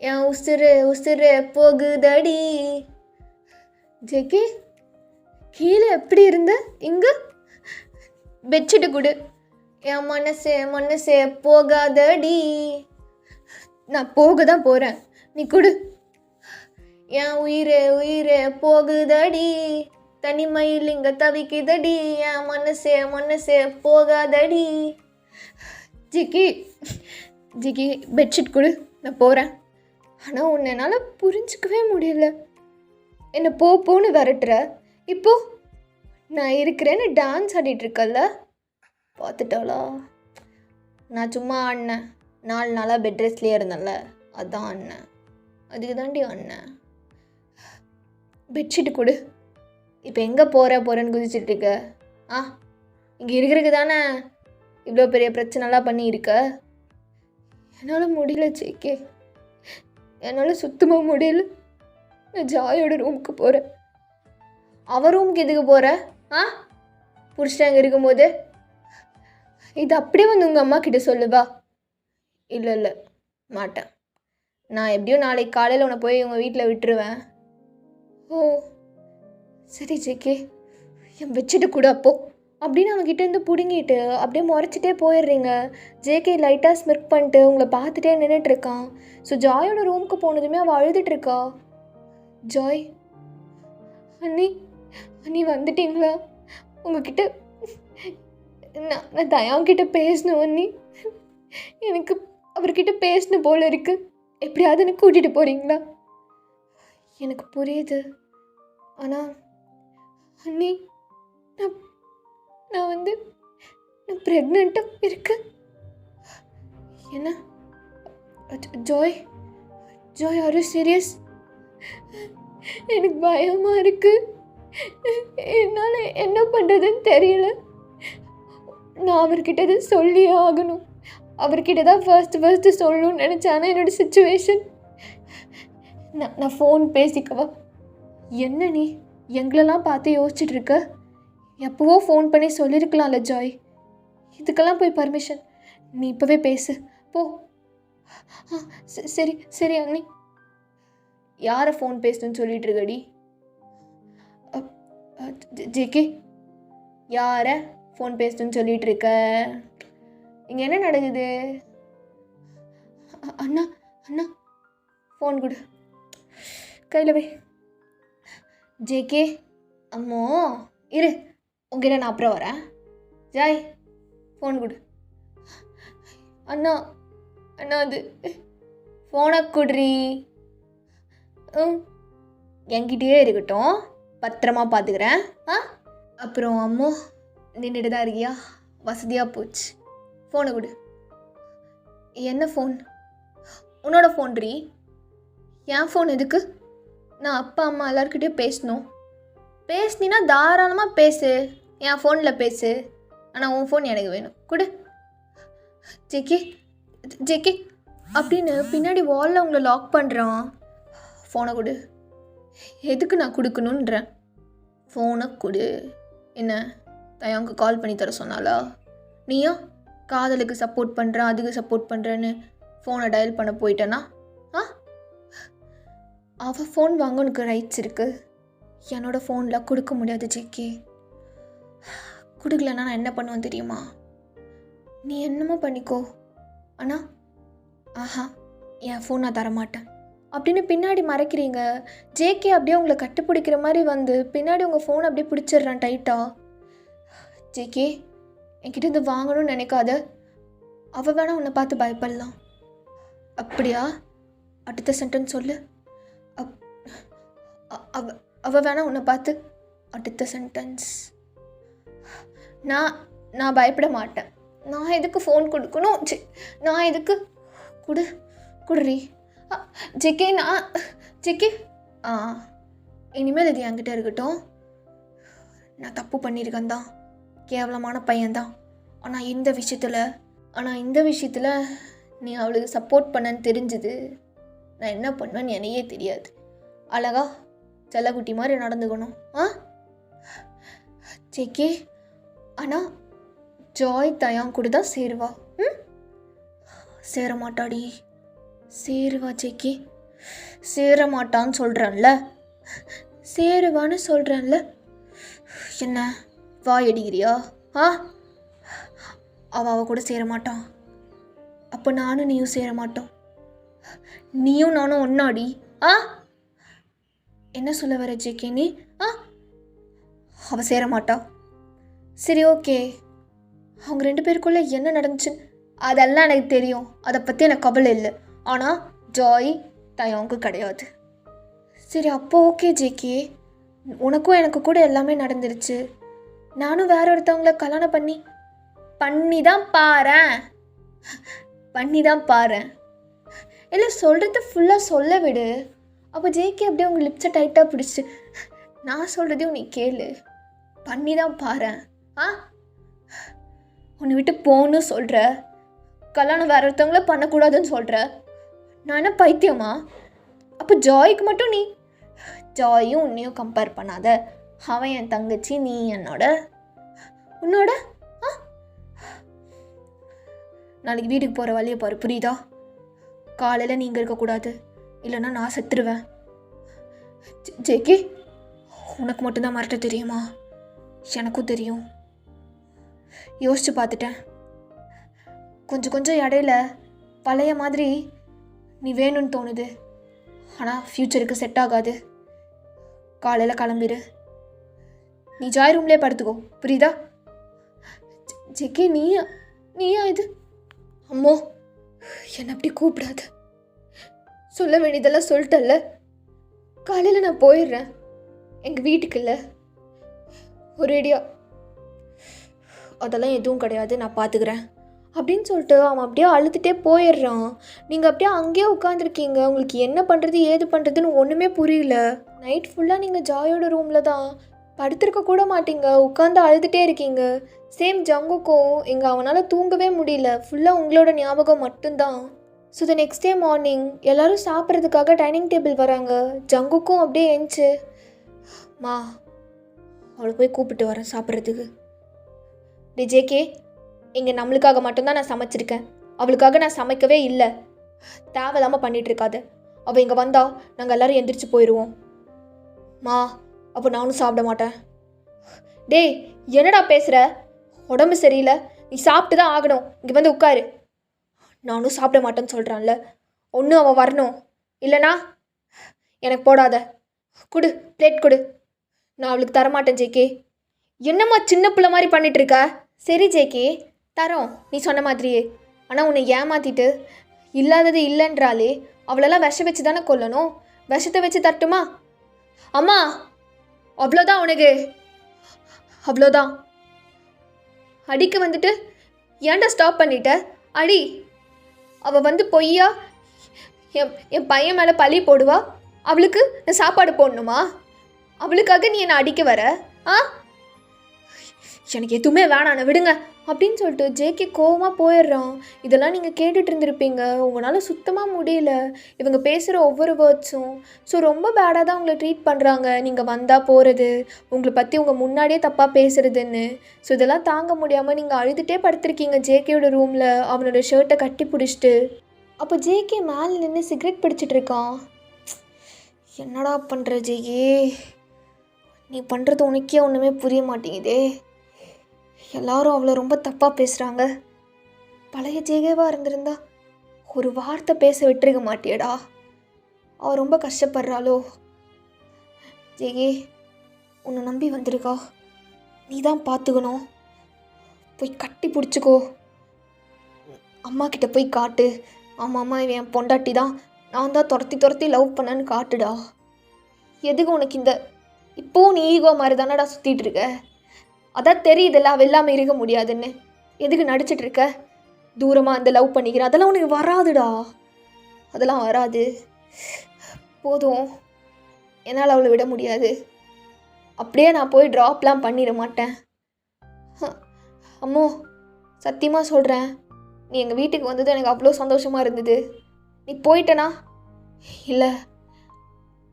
என் உசுறு உசுறு போகுதடி. ஜெகே, கீழே எப்படி இருந்த? இங்கே பெட்ஷீட்டு கொடு. என் மனசே போகாதடி. நான் போக தான் போகிறேன், நீ கொடு. என் உயிரே போகுதடி, தனிமையில் இங்கே தவிக்குதடி. என் மனசே போகாதடி. ஜிகி பெட்ஷீட் கொடு, நான் போகிறேன். ஆனால் உன்னை என்னால் புரிஞ்சிக்கவே முடியல. என்னை போன்னு விரட்டுற. இப்போ நான் இருக்கிறேன்னு டான்ஸ் ஆடிட்டுருக்கல்ல, பார்த்துட்டாளா? நான் சும்மா ஆடினேன், 4 நாளாக பெட் ரெஸ்ட்லேயே இருந்தேன்ல, அதான் ஆடினேன். அதுக்கு தாண்டி ஆடினேன். பெட்ஷீட்டு கொடு. இப்போ எங்கே போகிறேன்னு குதிச்சிட்ருக்க? இங்கே இருக்கிறதுக்கு தானே இவ்வளோ பெரிய பிரச்சனைலாம் பண்ணியிருக்க. என்னால் முடியல ஜேகே, என்னால் சுத்தமாக முடியல. நான் ஜாயோட ரூமுக்கு போகிறேன். அவன் ரூமுக்கு எதுக்கு போகிற? புடிச்சிட்டு அங்கே இருக்கும்போது இது அப்படியே வந்து உங்கள் அம்மா கிட்ட சொல்லுவா. இல்லை மாட்டேன். நான் எப்படியும் நாளைக்கு காலையில் உன்னை போய் உங்கள் வீட்டில் விட்டுருவேன். ஓ சரி ஜேகே, என் வச்சுட்டு கூட அப்போ அப்படின்னு அவன்கிட்டேருந்து பிடுங்கிட்டு அப்படியே முறைச்சிட்டே போயிடுறீங்க. ஜேகே லைட்டாக ஸ்மிர்க் பண்ணிட்டு உங்களை பார்த்துட்டே நின்றுட்டுருக்கான். ஸோ ஜாயோட ரூமுக்கு போனதுமே அவள் அழுதுட்டுருக்கா. ஜாய், அண்ணி வந்துட்டீங்களா? உங்ககிட்ட நான் தயாங்கிட்ட பேசணும் அண்ணி. எனக்கு அவர்கிட்ட பேசணும் போல இருக்கு. எப்படியாவது எனக்கு கூட்டிகிட்டு போகிறீங்களா? எனக்கு புரியுது, ஆனால் அண்ணி நான் ப்ரெக்னெண்ட்டாக இருக்கேன். என்ன ஜாய் ஆர் யூ சீரியஸ்? எனக்கு பயமாக இருக்குது. என்னால் என்ன பண்ணுறதுன்னு தெரியல. நான் அவர்கிட்ட சொல்லியே ஆகணும். அவர்கிட்ட தான் ஃபர்ஸ்ட்டு சொல்லணும்னு நினச்சேன். ஆனால் என்னோடய சுச்சுவேஷன். நான் ஃபோன் பேசிக்கவா? என்ன நீ எங்களெல்லாம் பார்த்து யோசிச்சுட்டு இருக்க? எப்போவோ ஃபோன் பண்ணி சொல்லியிருக்கலாம்ல ஜாய். இதுக்கெல்லாம் போய் பர்மிஷன்? நீ இப்போவே பேசு போ. சரி அண்ணி. யாரை ஃபோன் பேசணுன்னு சொல்லிட்டு இருக்கடி? ஜேகே, யாரை ஃபோன் பேசணுன்னு சொல்லிட்டு இருக்க? இங்கே என்ன நடக்குது? அண்ணா ஃபோன் கொடு, கையில் வை. ஜேகே, அம்மோ இரு, உங்ககிட்ட நான் அப்புறம் வரேன். ஜாய் ஃபோன் கொடு. அண்ணா அது ஃபோனை கொடுறி. என்கிட்டயே இருக்கட்டும், பத்திரமா பார்த்துக்கிறேன். அப்புறம் அம்மோ நின்றுட்டு தான் இருக்கியா? வசதியாக போச்சு. ஃபோனை கொடு. என்ன ஃபோன்? உன்னோட ஃபோன் ரீ. என் ஃபோன் எதுக்கு? நான் அப்பா அம்மா எல்லாருக்கிட்டேயும் பேசணும். பேசுனீன்னா தாராளமாக பேசு, என் ஃபோனில் பேசு. ஆனால் உன் ஃபோன் எனக்கு வேணும், கொடு. ஜேகே ஜேகே அப்படின்னு பின்னாடி வாலில் உங்களை லாக் பண்ணுறான். ஃபோனை கொடு. எதுக்கு நான் கொடுக்கணுன்றேன்? ஃபோனை கொடு. என்ன தயாங்க கால் பண்ணி தர சொன்னாலா? நீயா காதலுக்கு சப்போர்ட் பண்ணுறேன் அதுக்கு சப்போர்ட் பண்ணுறேன்னு ஃபோனை டயல் பண்ண போயிட்டேன்னா அவள் ஃபோன் வாங்க உனக்கு ரைட்ஸ் இருக்குது. என்னோடய ஃபோனில் கொடுக்க முடியாது ஜேகே. கொடுக்கலன்னா நான் என்ன பண்ணுவேன் தெரியுமா? நீ என்னமோ பண்ணிக்கோ, ஆனால் ஆஹா என் ஃபோன் நான் தரமாட்டேன் அப்படின்னு பின்னாடி மறைக்கிறீங்க. ஜேகே அப்படியே உங்களை கட்டுப்பிடிக்கிற மாதிரி வந்து பின்னாடி உங்கள் ஃபோன் அப்படியே பிடிச்சிடுறான் டைட்டாக. ஜேகே என்கிட்ட இருந்து வாங்கணும்னு நினைக்காத. அவள் வேணா உன்னை பார்த்து பயப்படலாம். அப்படியா? அடுத்த சென்டென்ஸ் சொல்லு. அவள் வேணா உன்னை பார்த்து. அடுத்த சென்டென்ஸ். நான் பயப்பட மாட்டேன். நான் எதுக்கு ஃபோன் கொடுக்கணும்? நான் எதுக்கு குடுறி ஜேகே. ஜேகே இனிமேல் இது என்கிட்ட இருக்கட்டும். நான் தப்பு பண்ணியிருக்கேன் தான், கேவலமான பையன்தான். ஆனால் இந்த விஷயத்தில் நீ அவளுக்கு சப்போர்ட் பண்ணன்னு தெரிஞ்சுது. நான் என்ன பண்ணுவேன்னு என்னையே தெரியாது. அழகா செல்லக்குட்டி மாதிரி நடந்துக்கணும். ஜேகே ஆனால் ஜாய் தயாங் கூட தான் சேருவா. சேர மாட்டாடி. சேருவா ஜேகே. சேர மாட்டான்னு சொல்கிறேன்ல. சேருவான்னு சொல்கிறேன்ல. என்ன வாய் அடிக்கிறியா? அவள் கூட சேர மாட்டான். அப்போ நானும் நீயும் சேர மாட்டோம். நீயும் நானும் ஒன்னாடி. என்ன சொல்ல வர ஜேகே நீ? அவள் சேர மாட்டா. சரி ஓகே, அவங்க 2 பேருக்குள்ளே என்ன நடந்துச்சுன்னு அதெல்லாம் எனக்கு தெரியும். அதை பற்றி எனக்கு கவலை இல்லை. ஆனால் ஜாய் தயாங்கு கிடையாது. சரி அப்போ ஓகே ஜேகே, உனக்கும் எனக்கு கூட எல்லாமே நடந்துருச்சு. நானும் வேற ஒருத்தவங்கள கல்யாணம் பண்ணி தான் பாரேன். இல்லை சொல்கிறது ஃபுல்லாக சொல்ல விடு. அப்போ ஜேகே அப்படியே உங்கள் லிப்ஸை டைட்டாக பிடிச்சி நான் சொல்கிறதையும் நீ கேளு. பண்ணி தான் பாரேன். உன்னை விட்டு போன்னு சொல்கிற, கல்யாணம் வேற ஒருத்தவங்கள பண்ணக்கூடாதுன்னு சொல்கிற. நான் என்ன பைத்தியமா? அப்போ ஜாய்க்கு மட்டும் நீ ஜாயும் உன்னையும் கம்பேர் பண்ணாத. அவன் என் தங்கச்சி, நீ உன்னோட. நாளைக்கு வீட்டுக்கு போகிற வழியை பாரு, புரியுதா? காலையில் நீங்கள் இருக்கக்கூடாது, இல்லைன்னா நான் செத்துருவேன். ஜேகே உனக்கு மட்டும்தான் மறட்ட தெரியுமா? எனக்கும் தெரியும். யோசிச்சு பார்த்துட்டேன். கொஞ்சம் இடையில பழைய மாதிரி நீ வேணும்னு தோணுது. ஆனால் ஃப்யூச்சருக்கு செட் ஆகாது. காலையில் கிளம்பிடு. நீ ஜாய் ரூம்லேயே படுத்துக்கோ, புரியுதா? ஜேகே நீயா இது? அம்மோ என்னை அப்படி கூப்பிடாத. சொல்ல வேண்டியதெல்லாம் சொல்லிட்டல்ல. காலையில் நான் போயிடுறேன் எங்கள் வீட்டுக்கு. இல்லை ஒரேடியா அதெல்லாம் எதுவும் கிடையாது, நான் பார்த்துக்கிறேன் அப்படின்னு சொல்லிட்டு அவன் அப்படியே அழுதுகிட்டே போயிடுறான். நீங்கள் அப்படியே அங்கேயே உட்காந்துருக்கீங்க. உங்களுக்கு என்ன பண்ணுறது ஏது பண்ணுறதுன்னு ஒன்றுமே புரியல. நைட் ஃபுல்லாக நீங்கள் ஜாயோட ரூமில் தான் படுத்திருக்க கூட மாட்டீங்க, உட்காந்து அழுதுகிட்டே இருக்கீங்க. சேம் ஜங்குக்கும் இங்கே அவனால் தூங்கவே முடியல. ஃபுல்லாக உங்களோட ஞாபகம் மட்டும்தான். So the next day morning எல்லோரும் சாப்பிட்றதுக்காக டைனிங் டேபிள் வராங்க. ஜங்குக்கும் அப்படியே எழுந்துச்சு, மா அவளை போய் கூப்பிட்டு வரேன் சாப்பிட்றதுக்கு. ஜேகே இங்கே நம்மளுக்காக மட்டும்தான் நான் சமைச்சிருக்கேன், அவளுக்காக நான் சமைக்கவே இல்லை. தேவையில்லாமல் பண்ணிகிட்ருக்காது. அவள் இங்கே வந்தா நாங்கள் எல்லோரும் எந்திரிச்சு போயிடுவோம். மா அப்போ நானும் சாப்பிட மாட்டேன். டேய் என்னடா பேசுகிற? உடம்பு சரியில்லை, நீ சாப்பிட்டு தான் ஆகணும். இங்கே வந்து உட்காரு. நானும் சாப்பிட மாட்டேன்னு சொல்கிறான்ல. ஒன்றும் அவள் வரணும், இல்லைனா எனக்கு போடாத. கொடு, பிளேட் கொடு. நான் அவளுக்கு தரமாட்டேன் ஜேகே. என்னம்மா சின்ன பிள்ளை மாதிரி பண்ணிகிட்ருக்க? சரி ஜேகே தரோம், நீ சொன்ன மாதிரியே. ஆனால் உன்னை ஏமாற்றிட்டு இல்லாதது இல்லைன்றாலே அவளெல்லாம் விஷம் வச்சு தானே கொல்லணும். விஷத்தை வச்சு தட்டுமா? அம்மா அவ்வளோதான், உனக்கு அவ்வளோதான். அடிக்க வந்துட்டு ஏன்டா ஸ்டாப் பண்ணிட்ட? அடி. அவள் வந்து பொய்யா என் பையன் மேலே பழி போடுவா. அவளுக்கு நான் சாப்பாடு போடணுமா? அவளுக்காக நீ என்னை அடிக்க வர? ஆ, எனக்கு எதுவுமே வேணாண்ணே விடுங்க அப்படின்னு சொல்லிட்டு ஜேகே கோவமாக போயிடுறான். இதெல்லாம் நீங்கள் கேட்டுட்டு இருந்திருப்பீங்க. உங்களால் சுத்தமாக முடியல இவங்க பேசுகிற ஒவ்வொரு வேர்ட்ஸும். ஸோ ரொம்ப பேடாக தான் உங்களை ட்ரீட் பண்ணுறாங்க. நீங்கள் வந்தால் போகிறது, உங்களை பற்றி உங்கள் முன்னாடியே தப்பாக பேசுகிறதுன்னு. ஸோ இதெல்லாம் தாங்க முடியாமல் நீங்கள் அழுதுகிட்டே படுத்திருக்கீங்க ஜேகேயோட ரூமில் அவனோட ஷர்ட்டை கட்டி பிடிச்சிட்டு. அப்போ ஜேகே மேலே நின்று சிகரெட் பிடிச்சிட்டு இருக்கான். என்னடா பண்ணுற ஜேகே, நீ பண்ணுறது உனக்கே ஒன்றுமே புரிய மாட்டேங்குதே. எல்லாரும் அவளை ரொம்ப தப்பாக பேசுகிறாங்க. பழைய ஜேகேவாக இருந்திருந்தா ஒரு வார்த்தை பேச விட்டுருக்க மாட்டியடா. அவள் ரொம்ப கஷ்டப்படுறாளோ. ஜேகே, உன்னை நம்பி வந்திருக்கா, நீ தான் பார்த்துக்கணும். போய் கட்டி பிடிச்சிக்கோ, அம்மா கிட்ட போய் காட்டு. ஆமாம்மா இவன் என் பொண்டாட்டி தான், நான் தான் துரத்தி லவ் பண்ணேன்னு காட்டுடா. எதுக்கு உனக்கு இந்த இப்போவும் நீ ஈகோ மாதிரி தானடா சுற்றிட்டு இருக்க? அதான் தெரியுதுல்ல அவள் இல்லாமல் இருக்க முடியாதுன்னு. எதுக்கு நடிச்சிட்டு இருக்க? தூரமாக அந்த லவ் பண்ணிக்கிறேன், அதெல்லாம் உனக்கு வராதுடா. அதெல்லாம் வராது. போதும், என்னால் அவளை விட முடியாது. அப்படியே நான் போய் ட்ராப்லாம் பண்ணிட மாட்டேன். அம்மோ, சத்தியமாக சொல்கிறேன், நீ எங்கள் வீட்டுக்கு வந்தது எனக்கு அவ்வளோ சந்தோஷமாக இருந்தது. நீ போயிட்டனா? இல்லை,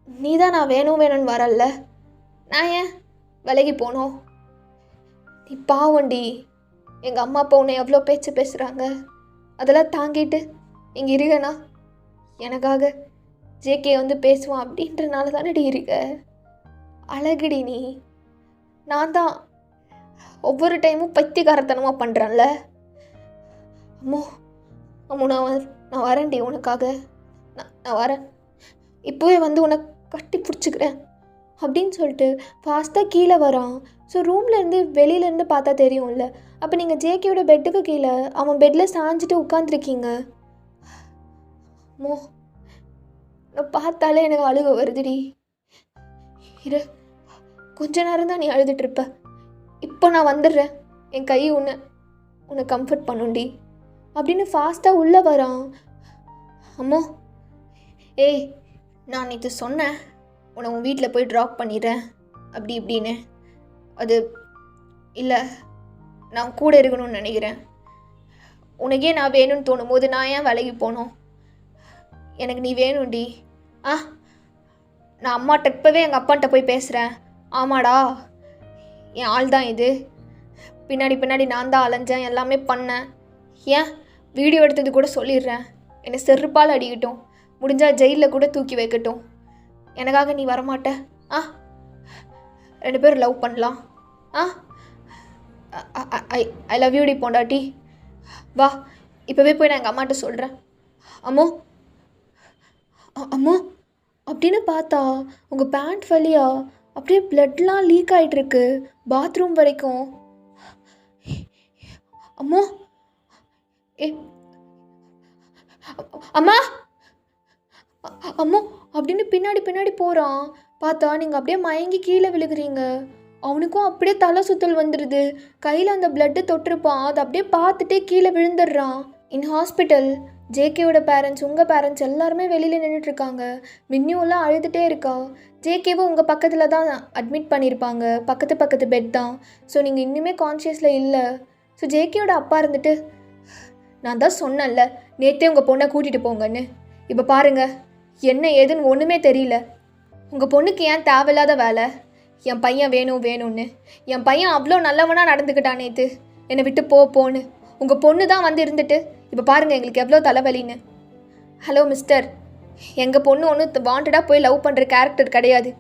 நீ தான் நான் வேணும்னு வரல, நான் ஏன் விலகி போனோம்? நீ பாவண்டி, எங்கள் அம்மா அப்பா உன்னை எவ்வளோ பேச்சு பேசுகிறாங்க, அதெல்லாம் தாங்கிட்டு இங்கே இருக்கனா? எனக்காக ஜேகே வந்து பேசுவான் அப்படின்றனால தானடி இருக்க. அழகுடி நீ. நான் தான் ஒவ்வொரு டைமும் பைத்தியக்காரத்தனமாக பண்ணுறேன்ல. அம்மோ அம்மோ, நான் வரேன்டி உனக்காக. நான் வரேன், இப்போவே வந்து உன்னை கட்டி பிடிச்சிக்கிறேன் அப்படின்னு சொல்லிட்டு ஃபாஸ்ட்டாக கீழே வரான். ஸோ ரூம்லேருந்து வெளியிலேருந்து பார்த்தா தெரியும்ல. அப்போ நீங்கள் ஜேகேயோட பெட்டுக்கு கீழே அவன் பெட்டில் சாஞ்சிட்டு உட்காந்துருக்கீங்க. மோ, நான் பார்த்தாலே எனக்கு அழுக வருதுடி. இரு, கொஞ்ச நேரம் தான் நீ அழுதுட்ருப்ப. இப்போ நான் வந்துடுறேன், என் கை உன்னை கம்ஃபர்ட் பண்ணுண்டி அப்படின்னு ஃபாஸ்ட்டாக உள்ளே வரான். அம்மோ, ஏய், நான் நேற்று சொன்னேன் உன்னை உன் வீட்டில் போய் ட்ராப் பண்ணிடுறேன் அப்படி இப்படின்னு. அது இல்லை, நான் கூட இருக்கணும்னு நினைக்கிறேன். உனக்கே நான் வேணும்னு தோணும் போது நான் ஏன் விலகி போகணும்? எனக்கு நீ வேணும்டி. நான் அம்மாட்ட இப்போவே எங்கள் அப்பான்ட்ட போய் பேசுகிறேன். ஆமாடா, என் ஆள் தான் இது. பின்னாடி நான் தான் அலைஞ்சேன், எல்லாமே பண்ணேன். ஏன் வீடியோ எடுத்தது கூட சொல்லிடுறேன். என்னை செருப்பால் அடிக்கட்டும், முடிஞ்சால் ஜெயிலில் கூட தூக்கி வைக்கட்டும். எனக்காக நீ வரமாட்ட? 2 பேரும் லவ் பண்ணலாம். ஐ லவ் யூ டி பொண்டாட்டி. வா, இப்போவே போய் நான் எங்கள் அம்மாட்ட சொல்கிறேன். அம்மோ அம்மோ அப்படின்னு பார்த்தா உங்கள் பேண்ட் வழியா அப்படியே பிளட்லாம் லீக் ஆகிட்டுருக்கு பாத்ரூம் வரைக்கும். அம்மோ, ஏ அம்மா, அம்மோ அப்படின்னு பின்னாடி போகிறான். பார்த்தா நீங்கள் அப்படியே மயங்கி கீழே விழுகிறீங்க. அவனுக்கும் அப்படியே தலை சுத்தல் வந்துடுது. கையில் அந்த பிளட்டு தொட்டிருப்பான், அதை அப்படியே பார்த்துட்டே கீழே விழுந்துடுறான். இன் ஹாஸ்பிட்டல் ஜேகேவோட பேரண்ட்ஸ், உங்கள் பேரண்ட்ஸ் எல்லாருமே வெளியில் நின்றுட்டுருக்காங்க. மின்னியூலாம் அழுதுகிட்டே இருக்கா. ஜேகேவும் உங்கள் பக்கத்தில் தான் அட்மிட் பண்ணியிருப்பாங்க, பக்கத்து பெட் தான். ஸோ நீங்கள் இன்னுமே கான்ஷியஸில் இல்லை. ஸோ ஜேகேயோட அப்பா இருந்துட்டு, நான் தான் சொன்னேன்ல நேற்றே உங்கள் பொண்ணை கூட்டிகிட்டு போங்கன்னு. இப்போ பாருங்கள் என்ன ஏதுன்னு ஒன்றுமே தெரியல. உங்கள் பொண்ணுக்கு ஏன் தேவையில்லாத வேலை? என் பையன் வேணும்னு. என் பையன் அவ்வளோ நல்லவனாக நடந்துக்கிட்டான் நேற்று, என்னை விட்டு போன்னு. உங்கள் பொண்ணு தான் வந்து இருந்துட்டு இப்போ பாருங்கள் எங்களுக்கு எவ்வளோ தலைவலின்னு. ஹலோ மிஸ்டர், எங்கள் பொண்ணு ஒன்றும் வாண்டடாக போய் லவ் பண்ணுற கேரக்டர் கிடையாது.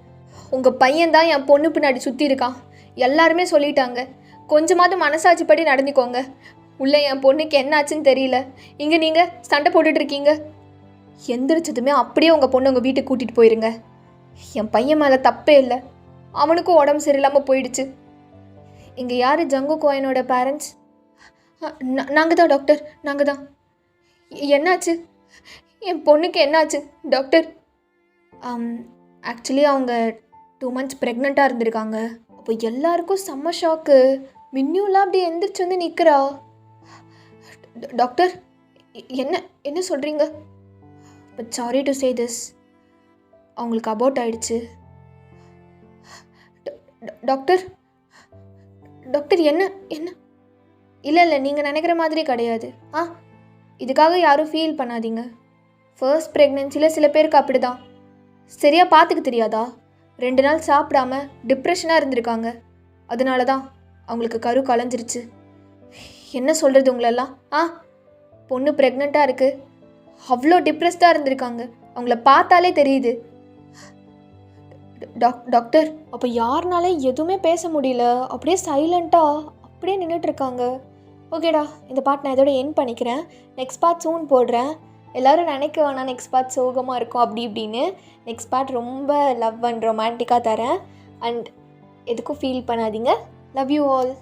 உங்கள் பையன் தான் என் பொண்ணு பின்னாடி சுற்றி இருக்கான். எல்லாருமே சொல்லிட்டாங்க. கொஞ்சமாவது மனசாட்சிப்படி நடந்துக்கோங்க. உள்ளே என் பொண்ணுக்கு என்ன ஆச்சுன்னு தெரியல, இங்கே நீங்கள் சண்டை போட்டுட்ருக்கீங்க. எந்திரிச்சதுமே அப்படியே உங்கள் பொண்ணு உங்கள் வீட்டுக்கு கூட்டிகிட்டு போயிருங்க. என் பையன் மேலே தப்பே இல்லை, அவனுக்கும் உடம்பு சரியில்லாமல் போயிடுச்சு. இங்கே யார் ஜங்கு கோயனோட பேரண்ட்ஸ்? நாங்கள் தான் டாக்டர், நாங்கள் தான். என்னாச்சு? என் பொண்ணுக்கு என்னாச்சு டாக்டர்? ஆக்சுவலி அவங்க 2 months ப்ரெக்னெண்ட்டாக இருந்திருக்காங்க. அப்போ எல்லாருக்கும் செம்ம ஷாக்கு. மின்னியூலாம் அப்படியே எந்திரிச்சு வந்து நிற்கிறா. டாக்டர், என்ன சொல்கிறீங்க? But sorry to say this, அவங்களுக்கு அபார்ட் ஆயிடுச்சு. டாக்டர் டாக்டர் என்ன என்ன இல்லை நீங்கள் நினைக்கிற மாதிரி கிடையாது. இதுக்காக யாரும் ஃபீல் பண்ணாதீங்க. ஃபர்ஸ்ட் ப்ரெக்னென்சியில் சில பேருக்கு அப்படி தான், சரியாக பார்த்துக்க தெரியாதா, 2 நாள் சாப்பிடாம டிப்ரெஷனாக இருந்திருக்காங்க. அதனால தான் அவங்களுக்கு கரு கலைஞ்சிருச்சு. என்ன சொல்கிறது உங்களெல்லாம்? பொண்ணு ப்ரெக்னெண்ட்டாக இருக்குது, அவ்வளோ டிப்ரெஸ்டாக இருந்திருக்காங்க, அவங்கள பார்த்தாலே தெரியுது. டாக்டர், அப்போ யாருனால எதுவுமே பேச முடியல, அப்படியே சைலண்ட்டாக அப்படியே நின்றுட்டுருக்காங்க. ஓகேடா, இந்த பார்ட் நான் இதோட எண்ட் பண்ணிக்கிறேன். நெக்ஸ்ட் பார்ட் சூன் போடுறேன். எல்லோரும் நினைக்க வேணாம் நெக்ஸ்ட் பார்ட் சோகமாக இருக்கும் அப்படி இப்படின்னு. நெக்ஸ்ட் பார்ட் ரொம்ப லவ் அண்ட் ரொமான்டிக்காக தரேன். அண்ட் எதுக்கும் ஃபீல் பண்ணாதீங்க. Love you all.